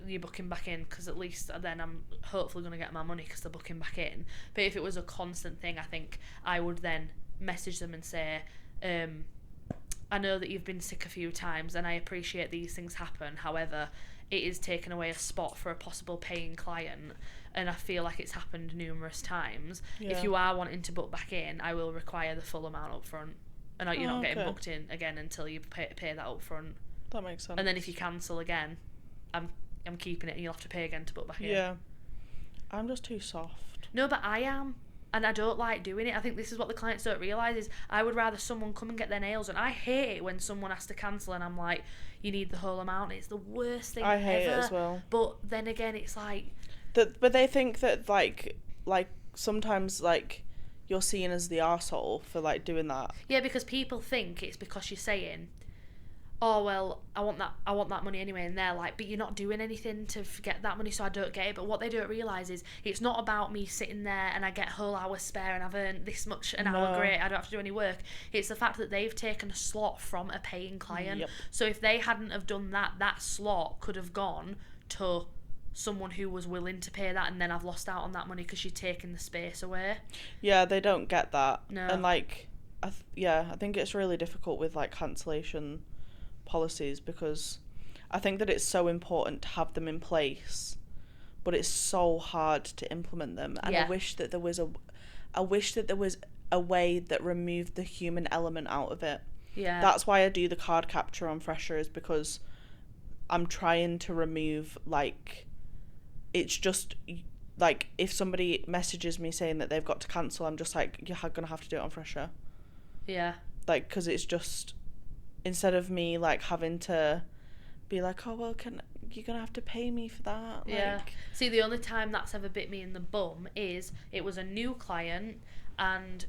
you're booking back in, because at least then I'm hopefully going to get my money because they're booking back in. But if it was a constant thing, I think I would then message them and say, I know that you've been sick a few times and I appreciate these things happen, however, it is taking away a spot for a possible paying client, and I feel like it's happened numerous times. If you are wanting to book back in, I will require the full amount up front. And you're not getting booked in again until you pay that up front.
That makes sense.
And then if you cancel again, I'm keeping it, and you'll have to pay again to book back in.
Yeah. I'm just too soft.
No, but I am. And I don't like doing it. I think this is what the clients don't realise, is I would rather someone come and get their nails done. I hate it when someone has to cancel and I'm like, you need the whole amount. It's the worst thing ever.
I hate it as well.
But then again, it's like...
But they think that, like sometimes, like, you're seen as the arsehole for, like, doing that.
Yeah, because people think it's because you're saying, oh, well, I want that money anyway, and they're like, but you're not doing anything to get that money, so I don't get it. But what they don't realise is it's not about me sitting there and I get a whole hour spare and I've earned this much an hour, great, I don't have to do any work. It's the fact that they've taken a slot from a paying client.
Yep.
So if they hadn't have done that, that slot could have gone to someone who was willing to pay that, and then I've lost out on that money because you're taking the space away.
Yeah, they don't get that.
No.
And like, I think it's really difficult with like cancellation policies, because I think that it's so important to have them in place, but it's so hard to implement them. And I wish that there was a way that removed the human element out of it.
Yeah.
That's why I do the card capture on Fresher, is because I'm trying to remove, like, it's just like if somebody messages me saying that they've got to cancel, I'm just like, you're gonna have to do it on Fresher.
Yeah.
Like, because it's just, instead of me like having to be like, oh well, you're gonna have to pay me for that.
Yeah.
Like,
see, the only time that's ever bit me in the bum is it was a new client, and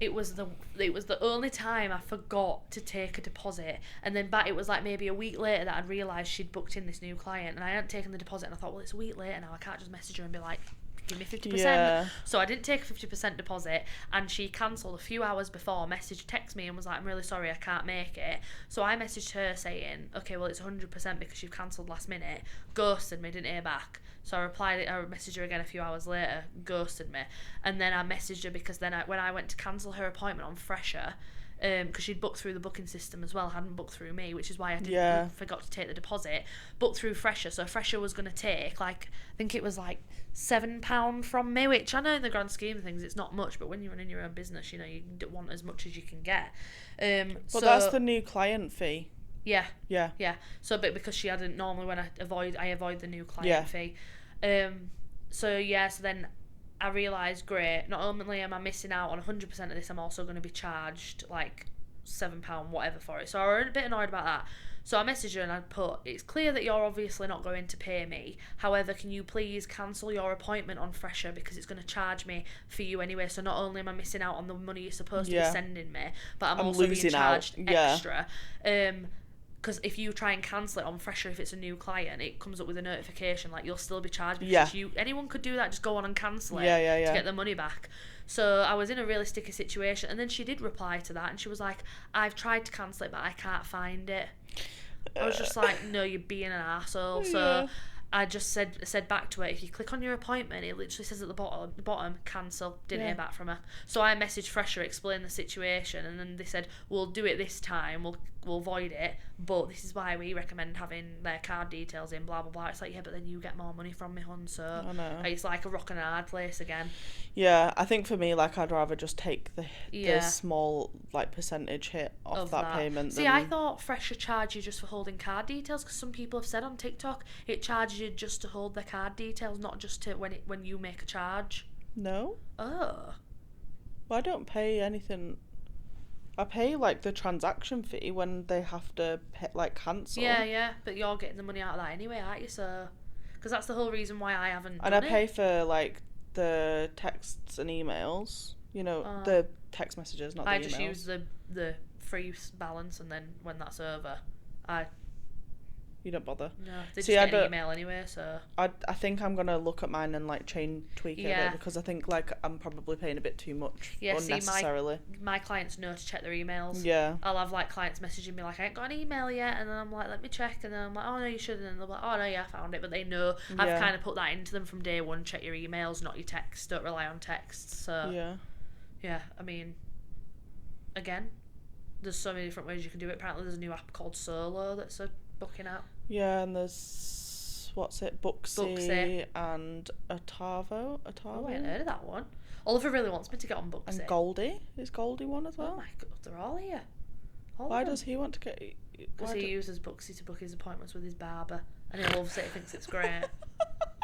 it was the only time I forgot to take a deposit, and then it was like maybe a week later that I'd realised she'd booked in this new client, and I hadn't taken the deposit, and I thought, well, it's a week later now, I can't just message her and be like, give me 50%.
Yeah.
So I didn't take a 50% deposit, and she cancelled a few hours before, texted me and was like, I'm really sorry, I can't make it. So I messaged her saying, okay, well, it's 100% because you've cancelled last minute. Ghosted me, didn't hear back. So I messaged her again a few hours later, ghosted me. And then I messaged her because then when I went to cancel her appointment on Fresher, because she'd booked through the booking system as well, hadn't booked through me, which is why I forgot to take the deposit. Booked through Fresher, so Fresher was going to take, like, I think it was like £7 from me, which I know in the grand scheme of things it's not much, but when you're running your own business, you know, you want as much as you can get.
But that's the new client fee.
Yeah. So, but because she hadn't, normally when I avoid the new client fee. So then I realised, great, not only am I missing out on 100% of this, I'm also going to be charged like £7 whatever for it. So I was a bit annoyed about that. So I messaged her and I put, it's clear that you're obviously not going to pay me. However, can you please cancel your appointment on Fresher, because it's going to charge me for you anyway. So not only am I missing out on the money you're supposed to be sending me, but I'm also being charged extra. Because if you try and cancel it on Fresher, if it's a new client, it comes up with a notification like you'll still be charged. Because anyone could do that, just go on and cancel it to get the money back. So I was in a really sticky situation, and then she did reply to that, and she was like, I've tried to cancel it, but I can't find it. I was just like, no, you're being an arsehole. So I just said back to her, if you click on your appointment, it literally says at the bottom, cancel. Didn't hear back from her. So I messaged Fresher, explained the situation, and then they said, we'll do it this time, we'll void it, but this is why we recommend having their card details in, blah blah blah. It's like, yeah, but then you get more money from me, hun. So it's like a rock and a hard place again. Yeah,
I think for me, like, I'd rather just take the small like percentage hit off that payment.
See, I thought Fresher charged you just for holding card details, because some people have said on TikTok it charges you just to hold their card details, not just to when you make a charge.
No.
Oh.
Well, I don't pay anything. I pay like the transaction fee when they have to pay, like, cancel.
Yeah, but you're getting the money out of that anyway, aren't you? So, because that's the whole reason why I haven't.
And I pay for like the texts and emails. You know, the text messages, not the emails.
I just use the free balance, and then when that's over,
You don't bother.
No, they just get an email anyway, so...
I think I'm going to look at mine and, like, tweak it a bit, because I think, like, I'm probably paying a bit too much unnecessarily.
See, my clients know to check their emails.
Yeah.
I'll have, like, clients messaging me, like, I ain't got an email yet, and then I'm like, let me check, and then I'm like, oh, no, you shouldn't, and they're like, oh, no, yeah, I found it, but they know. I've kind of put that into them from day one, check your emails, not your texts, don't rely on texts, so... Yeah, I mean, again, there's so many different ways you can do it. Apparently there's a new app called Solo that's a booking app.
Yeah, and there's Booksy and Atavo.
Oh, I hadn't heard of that one. Oliver really wants me to get on Booksy.
And Goldie. Is Goldie one as well?
Oh my god, they're all here.
Why does he want to get...
Because he uses Booksy to book his appointments with his barber, and he loves it, he thinks it's great.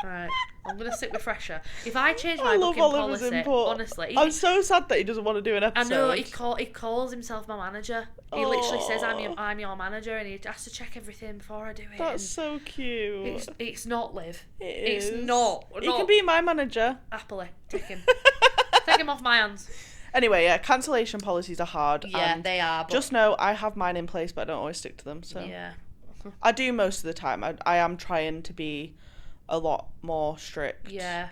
Right, I'm going to sit with Fresher. If I change my booking policy, honestly...
I'm so sad that he doesn't want to do an episode.
I know, he calls himself my manager. He literally says, I'm your manager, and he has to check everything before I do it.
That's so cute.
It's not, Liv.
It's
not.
He can be my manager.
Happily. Take him. Take him off my hands.
Anyway, yeah, cancellation policies are hard.
Yeah, they are. But
just know I have mine in place, but I don't always stick to them. So
yeah.
I do most of the time. I am trying to be a lot more strict.
Yeah.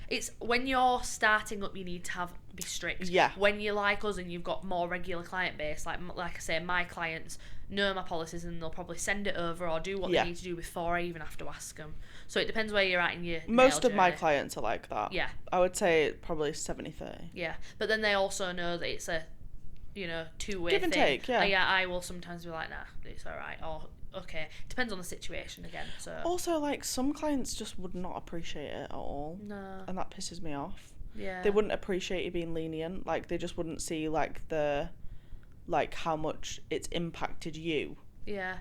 It's when you're starting up, you need to be strict.
Yeah.
When you're like us and you've got more regular client base, like I say, my clients know my policies and they'll probably send it over or do what they need to do before I even have to ask them. So it depends where you're at in your
Most of
nail
my
journey.
clients are like that.
Yeah.
I would say probably 70-30.
Yeah, but then they also know that it's a, two-way
Give and
thing.
take, yeah.
Yeah, I will sometimes be like, nah, it's all right, or okay. Depends on the situation again. So
also, like, some clients just would not appreciate it at all.
No.
And that pisses me off.
Yeah.
They wouldn't appreciate you being lenient. Like, they just wouldn't see how much it's impacted you.
Yeah.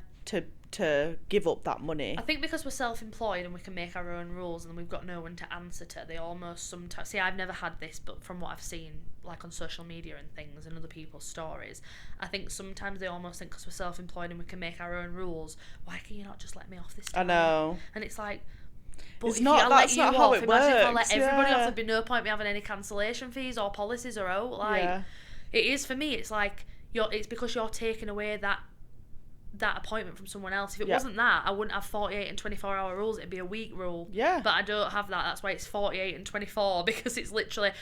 To give up that money.
I think because we're self-employed and we can make our own rules and we've got no one to answer to, they almost sometimes... See, I've never had this, but from what I've seen, like on social media and things and other people's stories, I think sometimes they almost think because we're self-employed and we can make our own rules, why can you not just let me off this time?
I know.
And it's like... But
it's
if
not,
I
that's
let you
not how
off,
it
imagine
works.
if I let everybody off,
yeah.
there'd be no point me having any cancellation fees or policies or out. Like, it is for me, it's like, it's because you're taking away that appointment from someone else. If it wasn't that, I wouldn't have 48 and 24 hour rules. It'd be a week rule.
Yeah.
But I don't have that. That's why it's 48 and 24, because it's literally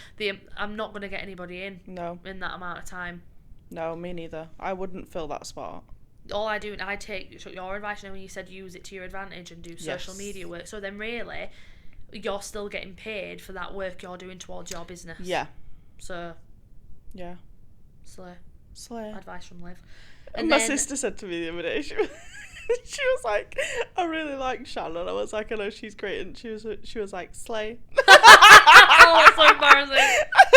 I'm not going to get anybody in.
No.
In that amount of time.
No, me neither. I wouldn't fill that spot.
All I do, I take your advice, when you said use it to your advantage and do social media work. So then really, you're still getting paid for that work you're doing towards your business.
Yeah.
So.
Yeah.
Slay. Advice from Liv.
And my sister said to me the other day, she was like, I really like Shan, and I was like, I know she's great, and she was like, slay.
Oh, it's so embarrassing.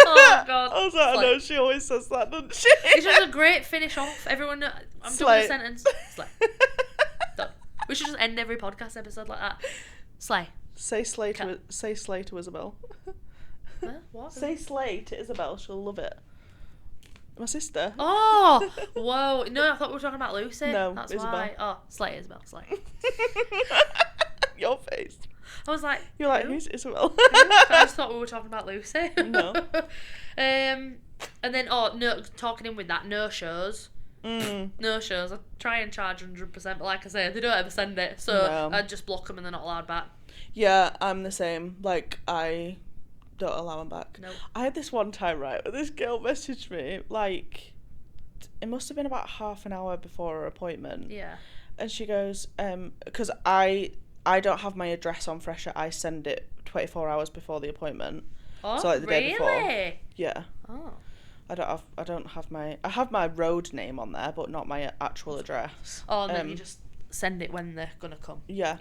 Oh god.
I was like,
slay.
I know she always says that, doesn't she?
It's just a great finish off. Everyone, I'm doing a sentence. Slay. Done. We should just end every podcast episode like that. Slay.
Say slay to Isabel.
Huh? What?
Say slay to Isabel. She'll love it. My sister.
Oh, whoa. No, I thought we were talking about Lucy.
No,
that's
Isabel.
why. Oh, Slay, Isabel, Slay.
Your face.
I was like,
you're like, who's Isabel?
I just thought we were talking about Lucy.
No.
And then, talking in with that, no shows. No shows. I try and charge 100%, but like I say, they don't ever send it, so I just block them and they're not allowed back.
Yeah, I'm the same. Like, I don't allow them back.
Nope.
I had this one time, right, where this girl messaged me, like, it must have been about half an hour before her appointment.
Yeah.
And she goes, because I don't have my address on Fresher, I send it 24 hours before the appointment.
Oh,
so like the day before. Yeah.
Oh.
I have my road name on there, but not my actual address.
Oh, and then you just send it when they're gonna come.
Yeah.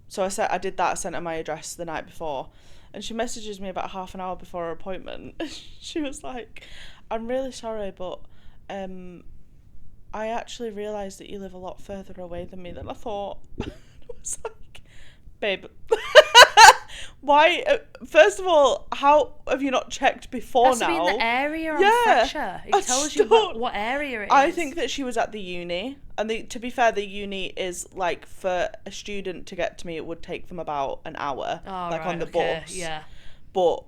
So I did that. I sent her my address the night before, and she messages me about half an hour before her appointment. She was like, "I'm really sorry, but I actually realised that you live a lot further away than me than I thought." I was like, "Babe." Why? First of all, how have you not checked before
Has
now?
Has to be in the area on Fresher. It tells you what area it is.
I think that she was at the uni, and to be fair, the uni is like, for a student to get to me, it would take them about an hour, on the bus.
Yeah.
But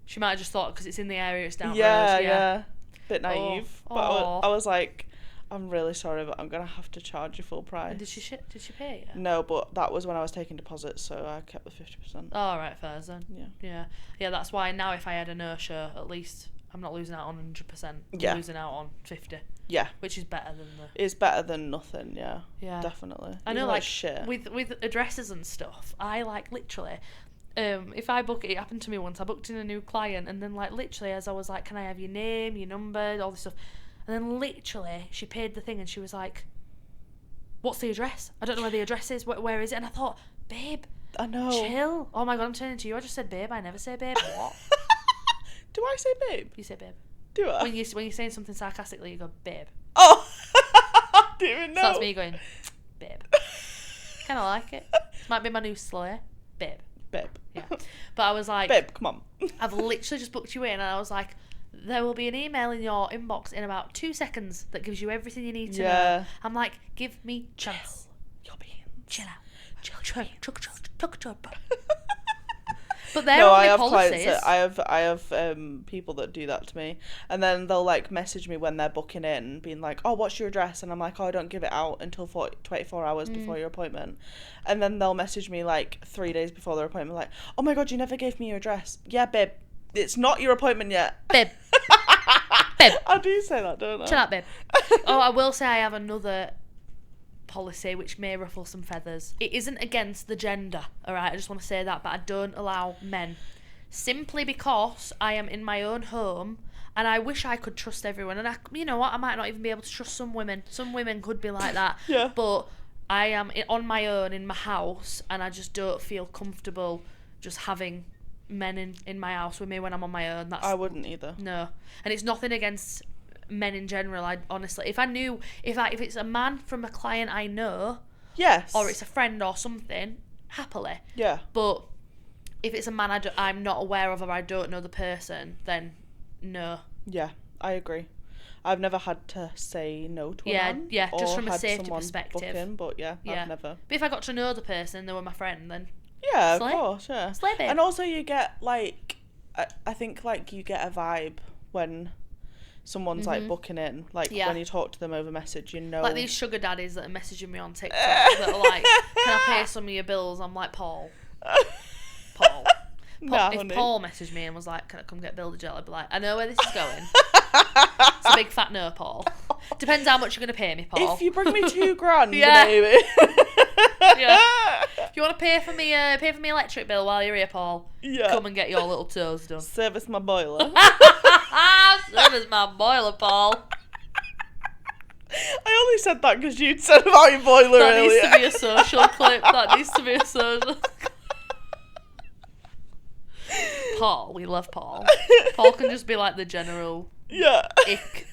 she might have just thought because it's in the area, it's down the road.
Yeah. Bit naive, but I was like, I'm really sorry, but I'm gonna have to charge you full price.
And did she pay you?
No, but that was when I was taking deposits, so I kept the 50%.
Oh, right, fair then.
Yeah.
Yeah, that's why now if I had a no-show, at least I'm not losing out on 100%. I'm losing out on 50.
Yeah.
Which is better than
It's better than nothing, yeah.
Yeah.
Definitely.
I know, like shit. With addresses and stuff, I like literally... if I book it happened to me once, I booked in a new client, and then like literally as I was like, can I have your name, your number, all this stuff, and then literally she paid the thing and she was like, what's the address? I don't know where the address is, where is it? And I thought, babe,
I know,
chill. Oh my god, I'm turning to you. I just said babe, I never say babe. What?
Do I say babe?
You say babe.
Do I?
When you're saying something sarcastically, you go babe.
Oh. I didn't even know.
So that's me going, babe. Kind of like it. Might be my new slay, babe. Yeah. But I was like,
babe, come on.
I've literally just booked you in, and I was like, there will be an email in your inbox in about 2 seconds that gives you everything you need to know. I'm like, give me chance.
You're being
chill out. Chill. But But they're only
I have
policies.
clients I have people that do that to me, and then they'll like message me when they're booking in, being like, "Oh, what's your address?" And I'm like, "Oh, I don't give it out until 24 hours before your appointment." And then they'll message me like 3 days before their appointment, like, "Oh my god, you never gave me your address." Yeah, babe, it's not your appointment yet.
Babe. Babe.
I do say that, don't I?
Chill out, babe. Oh, I will say I have another policy which may ruffle some feathers. It isn't against the gender, alright? I just want to say that, but I don't allow men. Simply because I am in my own home and I wish I could trust everyone. And you know what? I might not even be able to trust some women. Some women could be like that.
Yeah.
But I am on my own in my house and I just don't feel comfortable just having men in my house with me when I'm on my own.
I wouldn't either.
No. And it's nothing against men in general. I honestly, if it's a man from a client I know,
yes,
or it's a friend or something, happily.
Yeah.
But if it's a man I'm not aware of or I don't know the person, then no.
Yeah, I agree. I've never had to say no to a man.
Yeah, just
or
from a
had
safety
someone
perspective.
book in, but yeah, I've never.
But if I got to know the person, they were my friend, then
yeah,
slay.
Of course, yeah.
Slay, babe.
And also you get like, I think like you get a vibe when someone's like booking in, like when you talk to them over message, you know.
Like these sugar daddies that are messaging me on TikTok that are like, "Can I pay some of your bills?" I'm like, Paul.
Nah,
if
honey.
Paul messaged me and was like, "Can I come get Bill the Gel?" I'd be like, "I know where this is going." It's a big fat no, Paul. Depends how much you're gonna pay me, Paul.
If you bring me $2,000,
Yeah.
maybe.
Yeah. If you want to pay for me electric bill while you're here, Paul, come and get your little toes done.
Service my boiler.
Service my boiler, Paul.
I only said that because you'd said about your boiler
That
earlier.
needs to be a social clip. That needs to be a social. Paul, we love Paul. Paul can just be like the general ick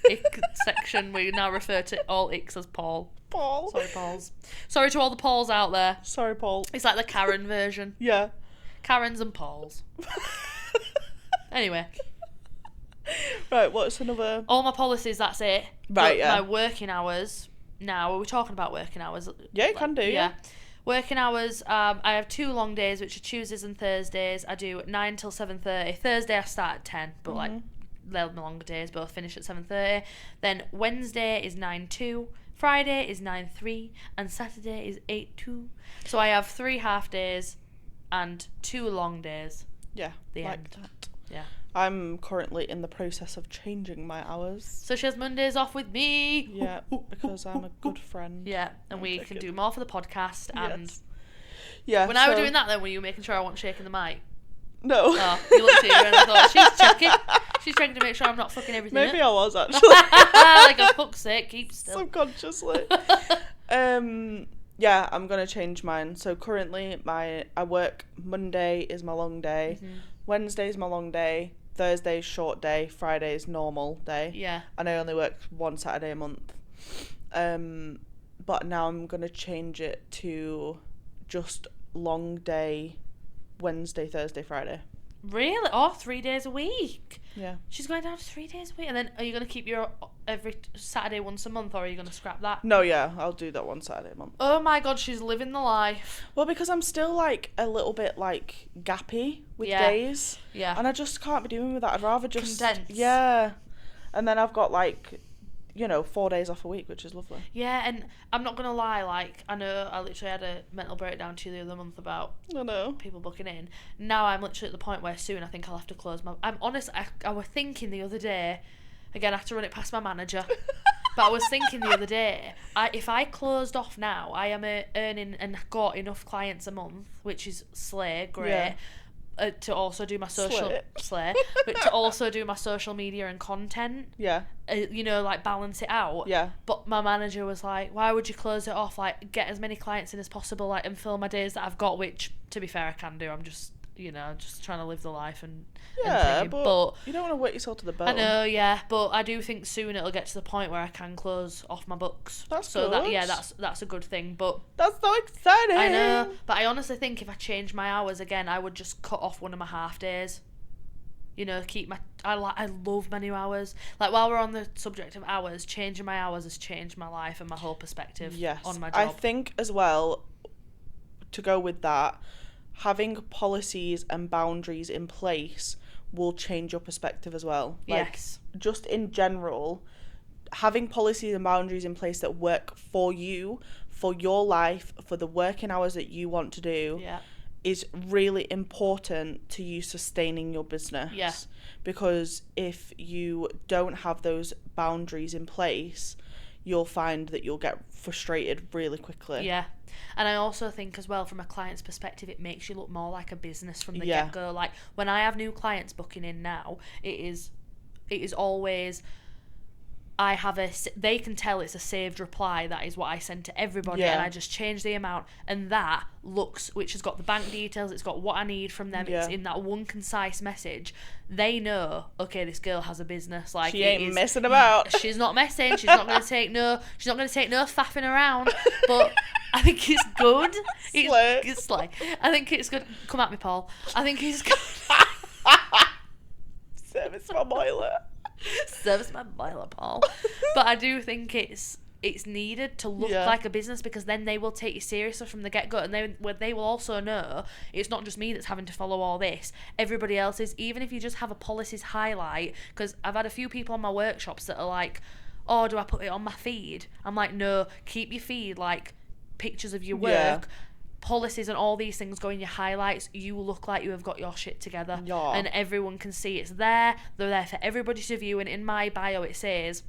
section. We now refer to all icks as Paul.
Paul.
Sorry, Pauls. Sorry to all the Pauls out there.
Sorry, Paul.
It's like the Karen version.
Yeah.
Karens and Pauls. Anyway.
Right, what's another...
All my policies, that's it.
Right,
but my working hours... Now, are we talking about working hours?
Yeah, you can do, yeah.
Working hours, I have 2 long days, which are Tuesdays and Thursdays. I do 9 till 7:30. Thursday I start at 10, but like, they're my longer days, both finish at 7:30. Then Wednesday is 9-2. Friday is 9-3. And Saturday is 8-2. So I have 3 half days and 2 long days.
Yeah,
the
like
end.
that.
Yeah.
I'm currently in the process of changing my hours.
So she has Mondays off with me.
Yeah, because I'm a good friend.
Yeah, and we can do more for the podcast. And
yes. Yeah.
when I were doing that, then were you making sure I wasn't shaking the mic?
No.
Oh, you looked at her and I thought, she's checking. She's checking to make sure I'm not fucking everything
Maybe
up.
I was actually.
Like, a fuck's sake, keep still.
Subconsciously. Yeah, I'm gonna change mine. So currently, I work Monday is my long day, Wednesday's my long day, Thursday's short day, Friday's normal day.
Yeah.
And I only work 1 Saturday a month. But now I'm gonna change it to just long day, Wednesday, Thursday, Friday.
Really? Oh, 3 days a week.
Yeah.
She's going down to 3 days a week. And then are you going to keep your every Saturday once a month, or are you going to scrap that?
No, yeah, I'll do that 1 Saturday a month.
Oh my God, she's living the life.
Well, because I'm still like a little bit like gappy with days.
Yeah.
And I just can't be doing with that. I'd rather just
condense.
Yeah. And then I've got like, 4 days off a week, which is lovely.
Yeah, and I'm not going to lie, like, I know I literally had a mental breakdown to you the other month about people booking in. Now I'm literally at the point where soon I think I'll have to close my... I'm honest, I was thinking the other day, again, I have to run it past my manager, but I was thinking the other day, if I closed off now, I am earning and got enough clients a month, which is slay, great.
Yeah.
To also do my social but to also do my social media and content, like balance it out. But my manager was like, why would you close it off, like get as many clients in as possible, like, and fill my days that I've got, which to be fair I can do. I'm just just trying to live the life and
but you don't want to work yourself to the bone.
I know, but I do think soon it'll get to the point where I can close off my books.
That's
so
good.
That's a good thing. But
that's so exciting.
I know, but I honestly think if I change my hours again, I would just cut off one of my half days. Keep my... I love my new hours. Like, while we're on the subject of hours, changing my hours has changed my life and my whole perspective on my job.
I think as well, to go with that, having policies and boundaries in place will change your perspective as well. Like,
yes.
Just in general, having policies and boundaries in place that work for you, for your life, for the working hours that you want to do, is really important to you sustaining your business.
Yeah.
Because if you don't have those boundaries in place, you'll find that you'll get frustrated really quickly.
Yeah. And I also think as well, from a client's perspective, it makes you look more like a business from the get-go. Like, when I have new clients booking in now, it is always... they can tell it's a saved reply. That is what I send to everybody, and I just change the amount, and that looks, which has got the bank details, it's got what I need from them, it's in that one concise message. They know, okay, this girl has a business. Like,
she ain't messing about.
She's not messing. She's not going to take no faffing around. But I think it's good. It's like, I think it's good. Come at me, Paul. I think it's good.
Service my boiler.
Service my boiler, Paul. But I do think it's needed to look like a business, because then they will take you seriously from the get-go, and they will also know it's not just me that's having to follow all this. Everybody else is. Even if you just have a policies highlight, because I've had a few people on my workshops that are like, oh, do I put it on my feed? I'm like, no, keep your feed like pictures of your work. Policies and all these things go in your highlights. You look like you have got your shit together, and everyone can see it's there. They're there for everybody to view, and in my bio it says,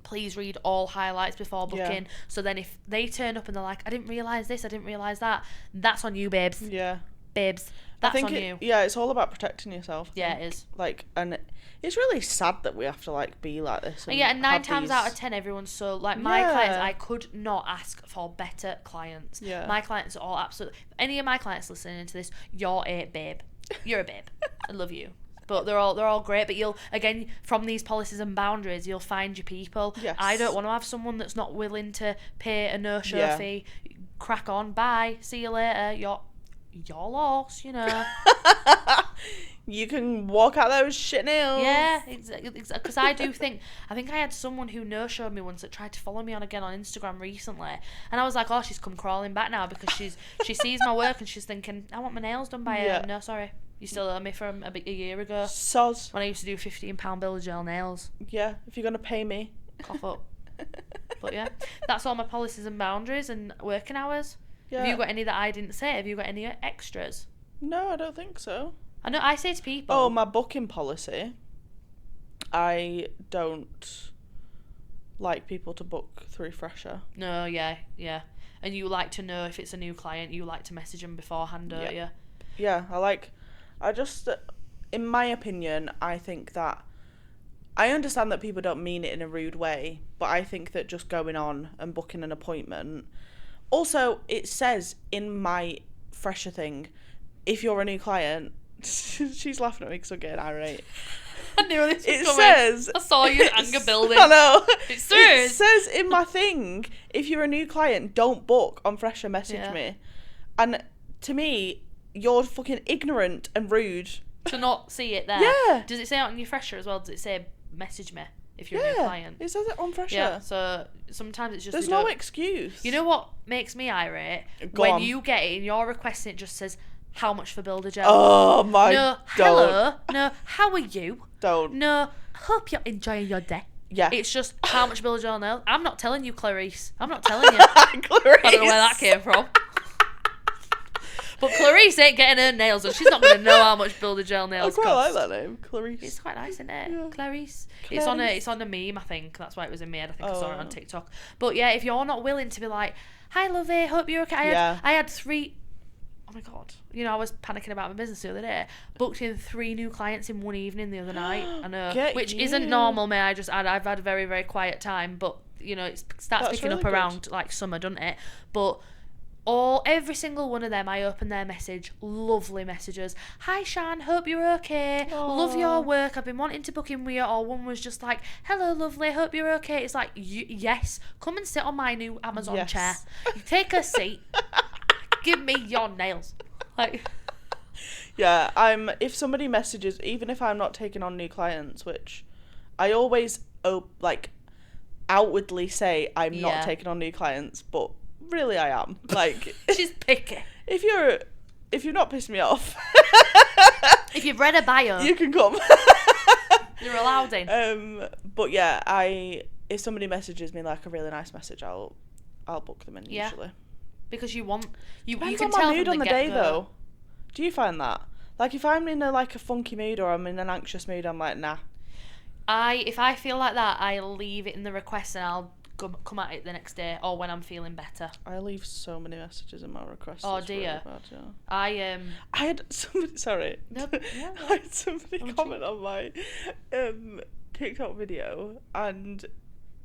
please read all highlights before booking. So then if they turn up and they're like, I didn't realise this, I didn't realise that, that's on you, babes. Babes, that's on you.
Yeah, it's all about protecting yourself.
Yeah, it is.
Like, and it's really sad that we have to, like, be like this.
And 9 times out of 10, everyone's so, like, my clients, I could not ask for better clients. My clients are all absolutely... If any of my clients listening to this, you're a babe. You're a babe. I love you. But they're all great. But you'll, again, from these policies and boundaries, you'll find your people.
Yes.
I don't want to have someone that's not willing to pay a no-show fee. Crack on. Bye. See you later. You're lost, you know.
You can walk out those shit nails.
Yeah, exactly. Because I think I had someone who no-showed me once that tried to follow me on Instagram recently, and I was like, oh, she's come crawling back now because she sees my work and she's thinking, I want my nails done by her. No, sorry, you still owe me from a year ago.
Soz.
When I used to do £15 bill of gel nails.
Yeah, if you're gonna pay me.
Cough up. But yeah, that's all my policies and boundaries and working hours. Yeah. Have you got any that I didn't say? Have you got any extras?
No, I don't think so.
I know I say to people...
Oh, my booking policy. I don't like people to book through Fresher.
No, yeah. And you like to know if it's a new client, you like to message them beforehand, don't you?
Yeah, in my opinion, I think that... I understand that people don't mean it in a rude way, but I think that just going on and booking an appointment... Also, it says in my Fresher thing, if you're a new client... She's laughing at me because I'm getting irate.
I knew this was
it
coming.
Says...
I saw your anger building.
I know.
It's serious.
It says in my thing, if you're a new client, don't book on Fresher, message me. And to me, you're fucking ignorant and rude.
To not see it there.
Yeah.
Does it say it on your Fresher as well? Does it say message me if you're a new client?
It says it on Fresher.
Yeah, so sometimes it's just...
There's no excuse.
You know what makes me irate? When you get it and you're requesting, it just says... How much for Builder Gel?
Oh my
God. No, hello. No, how are you?
Don't.
No, hope you're enjoying your day.
Yeah.
It's just how much Builder Gel nails. I'm not telling you, Clarice. I'm not telling you.
Clarice.
I don't know where that came from. But Clarice ain't getting her nails done. She's not going to know how much Builder Gel nails cost.
I quite like that name, Clarice.
It's quite nice, isn't it?
Yeah.
Clarice. It's on a meme, I think. That's why it was in my head. I think I saw it on TikTok. But yeah, if you're not willing to be like, hi, lovey, hope you're okay. I had 3... Oh my God. You know, I was panicking about my business the other day. Booked in 3 new clients in one evening the other night. I know. Which isn't normal, may I just add. I've had a very, very quiet time. But, you know, it starts picking really up around, like, summer, doesn't it? But every single one of them, I open their message. Lovely messages. Hi, Shan. Hope you're okay. Aww. Love your work. I've been wanting to book in with you. Or one was just like, hello, lovely. Hope you're okay. It's like, yes. Come and sit on my new Amazon chair. Take a seat. Give me your nails. Like,
yeah, if somebody messages, even if I'm not taking on new clients, which I always outwardly say I'm not taking on new clients, but really I am. Like,
she's picky.
If you're if you've not pissed me off,
if you've read a bio,
you can come.
You're allowed in.
But yeah, if somebody messages me like a really nice message, I'll book them in usually.
Because you want you
Depends
can
on
tell
my mood
from
on the
the
day
get-go.
though. Do you find that? Like if I'm in a funky mood or I'm in an anxious mood, I'm like, nah.
If I feel like that, I leave it in the request and I'll come at it the next day or when I'm feeling better.
I leave so many messages in my requests.
Oh
it's
dear.
really bad, yeah.
I
had somebody. Sorry.
No, yeah,
I had somebody comment on my TikTok video, and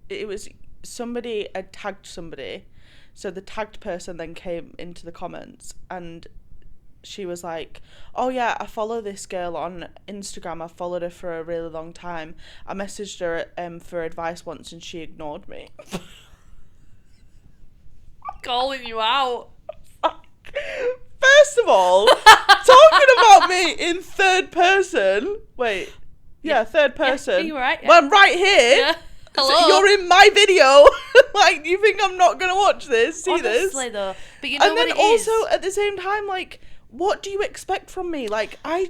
it was somebody had tagged somebody, so the tagged person then came into the comments and she was like, oh yeah, I follow this girl on Instagram, I've followed her for a really long time, I messaged her for advice once and she ignored me.
calling you out.
First of all, talking about me in third person. Wait, yeah, third person.
Yeah, you're right. Yeah.
Well, I'm right here.
Yeah. Hello.
So you're in my video. Like, you think I'm not gonna watch this? See
Honestly,
this?
Honestly, though, but you know
and
what
then
it
also
is?
At the same time, like, what do you expect from me? Like, I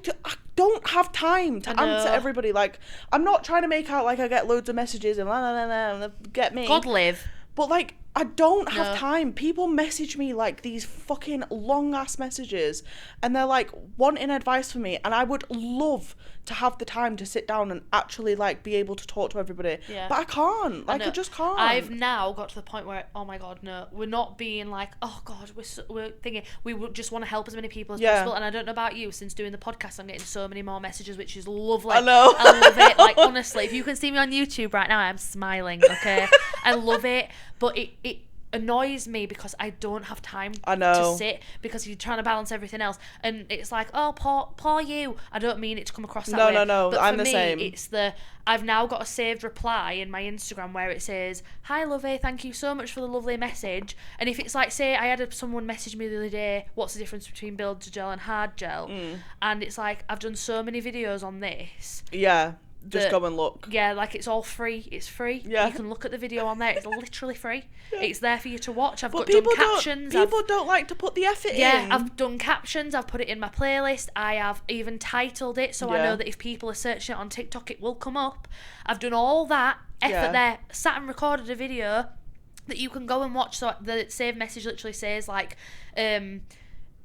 don't have time to answer everybody. Like, I'm not trying to make out like I get loads of messages and get me.
God, Liv.
But like, I don't have time. People message me like these fucking long ass messages and they're like wanting advice from me, and I would love to have the time to sit down and actually like be able to talk to everybody. Yeah. But I can't. Like, I just can't.
I've now got to the point where, oh my God, no, we're not being like, oh God, we're thinking we would just want to help as many people as possible. And I don't know about you, since doing the podcast, I'm getting so many more messages, which is lovely.
I know.
I love it. Like, honestly, if you can see me on YouTube right now, I'm smiling. Okay, I love it. But it annoys me because I don't have time to sit, because you're trying to balance everything else, and it's like, oh, poor you. I don't mean it to come across that way.
No,
but
I'm
for
the
me,
same.
It's I've now got a saved reply in my Instagram where it says, hi Lovey, thank you so much for the lovely message. And if it's like, say I had someone message me the other day, what's the difference between build gel and hard gel? And it's like, I've done so many videos on this.
Yeah. Just go and look.
Yeah, like, it's all free. It's free. Yeah. You can look at the video on there. It's literally free. Yeah. It's there for you to watch. I've done captions.
People don't like to put the effort in.
Yeah, I've done captions. I've put it in my playlist. I have even titled it, so I know that if people are searching it on TikTok, it will come up. I've done all that effort there. Sat and recorded a video that you can go and watch. So the saved message literally says, like,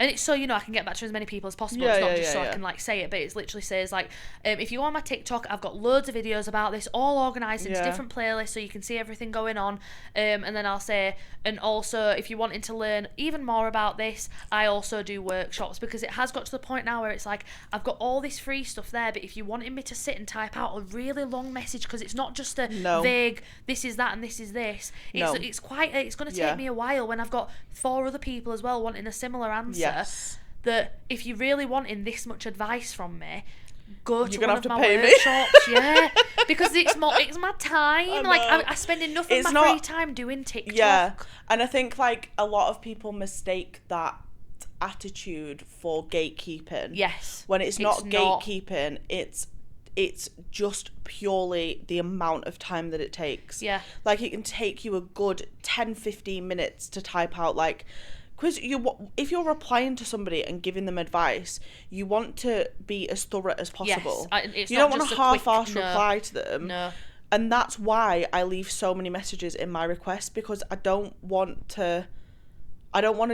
and it's so, I can get back to as many people as possible. It's not just so I can, like, say it, but it literally says, like, if you go on my TikTok, I've got loads of videos about this, all organised into different playlists, so you can see everything going on. And then I'll say, and also, if you're wanting to learn even more about this, I also do workshops, because it has got to the point now where it's like, I've got all this free stuff there, but if you wanted me to sit and type out a really long message, because it's not just a vague, this is that and this is this, it's going to take me a while when I've got 4 other people as well wanting a similar answer. Yes. That if you're really wanting this much advice from me, go to one of my workshops. Yeah, because it's my time. Like, I spend enough of my free time doing TikTok.
Yeah, and I think like a lot of people mistake that attitude for gatekeeping.
Yes,
when it's not gatekeeping, it's just purely the amount of time that it takes.
Yeah,
like, it can take you a good 10-15 minutes to type out, like, because if you're replying to somebody and giving them advice, you want to be as thorough as possible.
Yes,
you don't want to half-ass reply to them.
No.
And that's why I leave so many messages in my requests, because I don't want to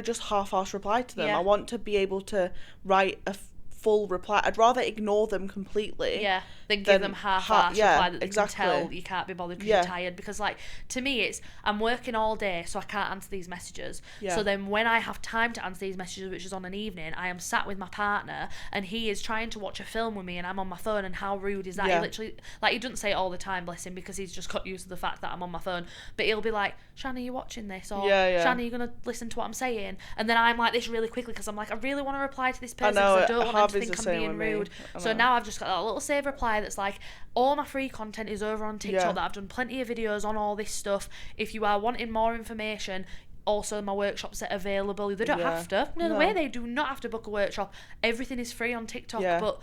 just half-ass reply to them. I want to be able to write a full reply. I'd rather ignore them completely
than give them half-assed reply that they can tell you can't be bothered because you're tired. Because, like, to me, it's, I'm working all day, so I can't answer these messages. So then when I have time to answer these messages, which is on an evening, I am sat with my partner and he is trying to watch a film with me and I'm on my phone, and how rude is that? He literally, like, he doesn't say it all the time, bless him, because he's just got used to the fact that I'm on my phone, but he'll be like, Shan, are you watching this? Or Shan, are you going to listen to what I'm saying? And then I'm like this really quickly, because I'm like, I really want to reply to this person, because I don't want them to think I'm being rude. So now I've just got that little save reply that's like, all my free content is over on TikTok, that I've done plenty of videos on all this stuff. If you are wanting more information, also my workshops are available. They don't have to. No way, they do not have to book a workshop. Everything is free on TikTok, but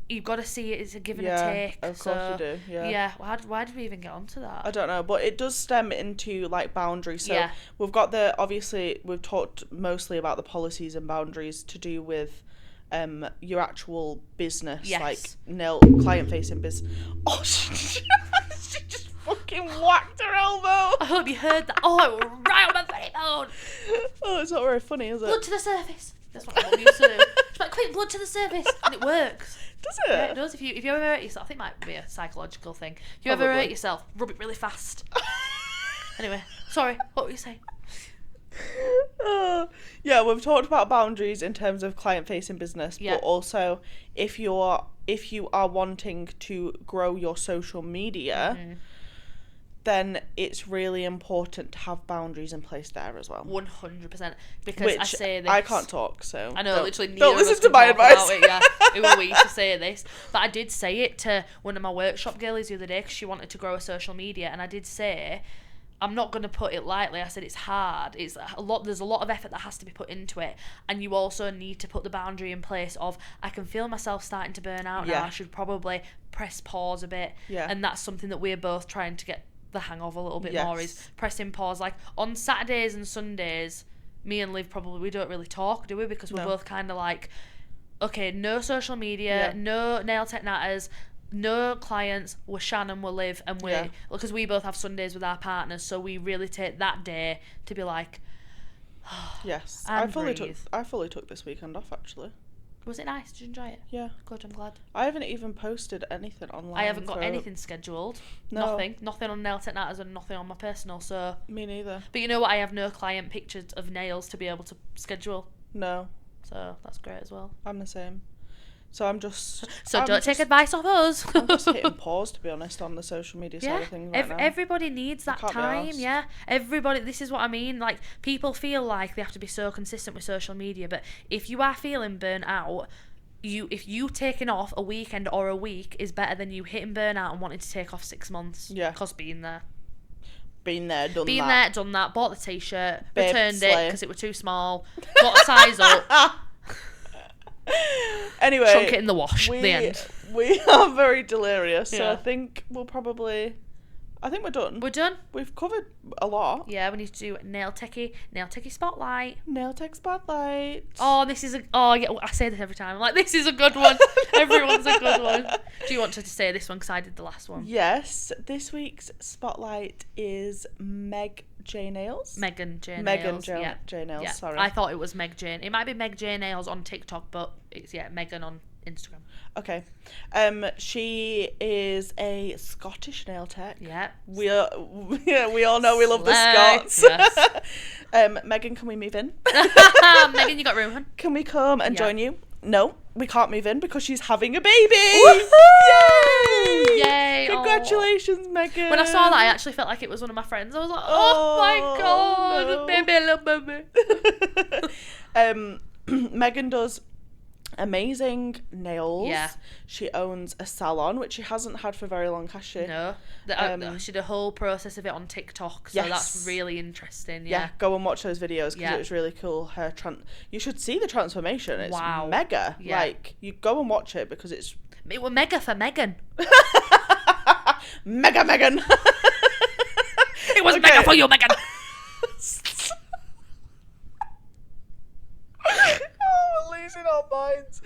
you've got to see it as a give and a
Yeah,
take.
of course you do. Yeah.
Yeah. Why did we even get onto that?
I don't know, but it does stem into like boundaries. So we've got obviously we've talked mostly about the policies and boundaries to do with your actual business, like client facing business. Oh, she just fucking whacked her elbow.
I hope you heard that. Oh, it was right on my very bone.
Oh, it's not very funny, is it?
Blood to the surface. That's what my mum used to do. She's like, quick, blood to the surface, and it works.
Does it?
Yeah, it does. If you ever hurt yourself, I think it might be a psychological thing. If you ever hurt yourself, rub it really fast. Anyway, sorry, what were you saying?
Yeah, we've talked about boundaries in terms of client-facing business, but also if you are wanting to grow your social media, then it's really important to have boundaries in place there as well.
100%. Because I say this,
I can't talk, so
I know, literally
don't listen to my advice.
Who are we to say this? But I did say it to one of my workshop girlies the other day because she wanted to grow a social media, and I did say, I'm not going to put it lightly. I said it's hard. There's a lot of effort that has to be put into it, and you also need to put the boundary in place of, I can feel myself starting to burn out now. I should probably press pause a bit. And that's something that we're both trying to get the hang of a little bit more, is pressing pause. Like on Saturdays and Sundays, me and Liv we don't really talk, do we? Because we're both kind of like, okay, no social media, no Nail Tech Natters, no clients, we're Shan and we're Liv, and because we both have Sundays with our partners, so we really take that day to be like,
yes. I fully took this weekend off, actually.
Was it nice? Did you enjoy it?
Yeah.
Good, I'm glad.
I haven't even posted anything online.
I haven't got anything scheduled.
No.
Nothing on Nail Tech Natters and nothing on my personal, so...
Me neither.
But you know what? I have no client pictures of nails to be able to schedule.
No.
So that's great as well.
I'm the same. So I'm just...
don't take advice off us.
I'm just hitting pause, to be honest, on the social media side of things right now.
Everybody needs that time, Everybody, this is what I mean. Like, people feel like they have to be so consistent with social media, but if you are feeling burnt out, if you taking off a weekend or a week is better than you hitting burnout and wanting to take off 6 months. Yeah. Because done that, bought the t-shirt, returned it because it was too small, got a size up.
Anyway,
chunk it in the wash. The end.
We are very delirious, so I think we're done.
We're done.
We've covered a lot.
Yeah, we need to do Nail Techie Spotlight.
Nail Tech Spotlight.
Oh, I say this every time. I'm like, this is a good one. Everyone's a good one. Do you want to say this one because I did the last one?
Yes. This week's Spotlight is Megan J Nails.
Yeah.
Sorry.
I thought it was Meg J. It might be Meg J Nails on TikTok, but it's Megan on Instagram.
Okay. She is a Scottish nail tech.
Yeah.
We all know we love the Scots. Yes. Megan, can we move in?
Megan, you got room, hun?
Can we come and join you? No, we can't move in because she's having a baby.
Woohoo! Yay!
Congratulations, Megan.
When I saw that, I actually felt like it was one of my friends. I was like, oh my god,
no. Baby. Megan does amazing nails.
Yeah.
She owns a salon, which she hasn't had for very long, has she?
No. She did a whole process of it on TikTok, so that's really interesting. Yeah,
go and watch those videos because it was really cool. You should see the transformation. It's mega. Yeah. Like, you go and watch it because it
was mega for Megan.
Mega Megan.
It was mega for you, Megan.
We're losing our minds.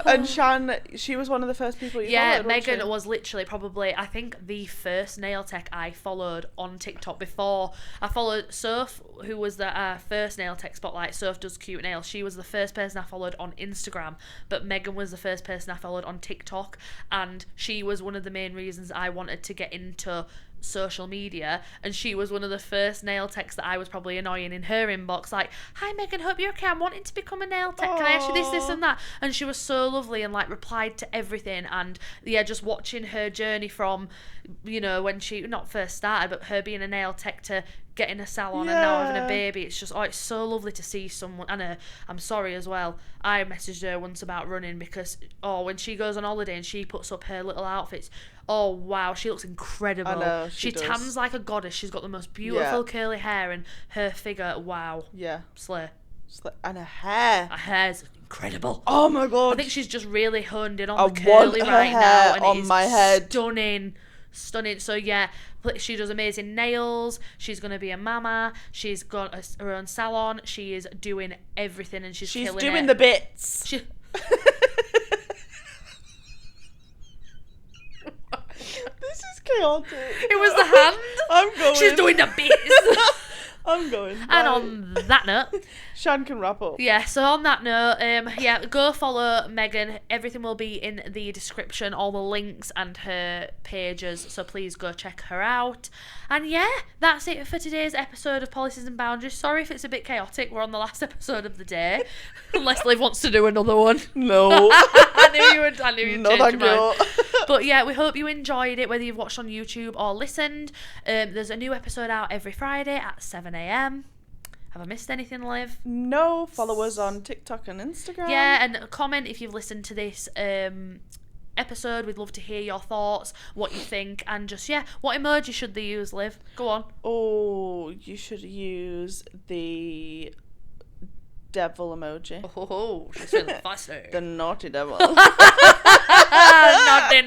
And Shan, she was one of the first people you followed.
Megan was literally probably, I think, the first nail tech I followed on TikTok. Before I followed Soph, who was the first Nail Tech Spotlight. Soph does cute nails. She was the first person I followed on Instagram, but Megan was the first person I followed on TikTok, and she was one of the main reasons I wanted to get into social media, and she was one of the first nail techs that I was probably annoying in her inbox, like, hi Megan, hope you're okay, I'm wanting to become a nail tech, can I ask you this and that? And she was so lovely and like replied to everything, and just watching her journey from, when she not first started, but her being a nail tech to getting a salon and now having a baby, it's just it's so lovely to see someone. And I'm sorry as well, I messaged her once about running because when she goes on holiday and she puts up her little outfits, oh wow, she looks incredible.
I know,
she tans like a goddess. She's got the most beautiful curly hair, and her figure, wow.
Yeah.
Slay.
And her hair.
Her hair's incredible.
Oh my god.
I think she's just really honed in on the curly right now, and
on
it is
my head.
Stunning. So yeah, she does amazing nails. She's gonna be a mama. She's got her own salon. She is doing everything, and she's killing
doing
it.
the bits.
This
is chaotic.
It was the hand.
I'm going.
She's doing the bits.
I'm going.
And on that note,
Shan can wrap up.
Yeah, so on that note, yeah, go follow Megan. Everything will be in the description, all the links and her pages, so please go check her out. And yeah, that's it for today's episode of Policies and Boundaries. Sorry if it's a bit chaotic. We're on the last episode of the day. Unless Liv wants to do another one.
No.
I knew you'd
no,
change
thank
your mind.
you.
But yeah, we hope you enjoyed it, whether you've watched on YouTube or listened. There's a new episode out every Friday at 7 a.m. Have I missed anything, Liv?
No. Follow us on TikTok and Instagram.
Yeah, and comment if you've listened to this episode. We'd love to hear your thoughts, what you think, and just, yeah, what emoji should they use, Liv? Go on.
Oh, you should use the devil emoji.
Oh, she's feeling fussy.
The naughty devil.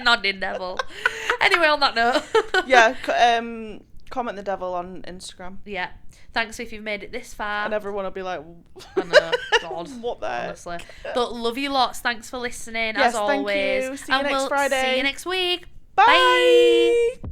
Naughty devil. Anyway, on that note.
Yeah, comment the devil on Instagram.
Yeah. Thanks if you've made it this far.
And everyone will be like,
I know, God.
What the heck?
Honestly. But love you lots. Thanks for listening,
yes,
as always.
Thank you. See you next Friday.
See you next week.
Bye. Bye.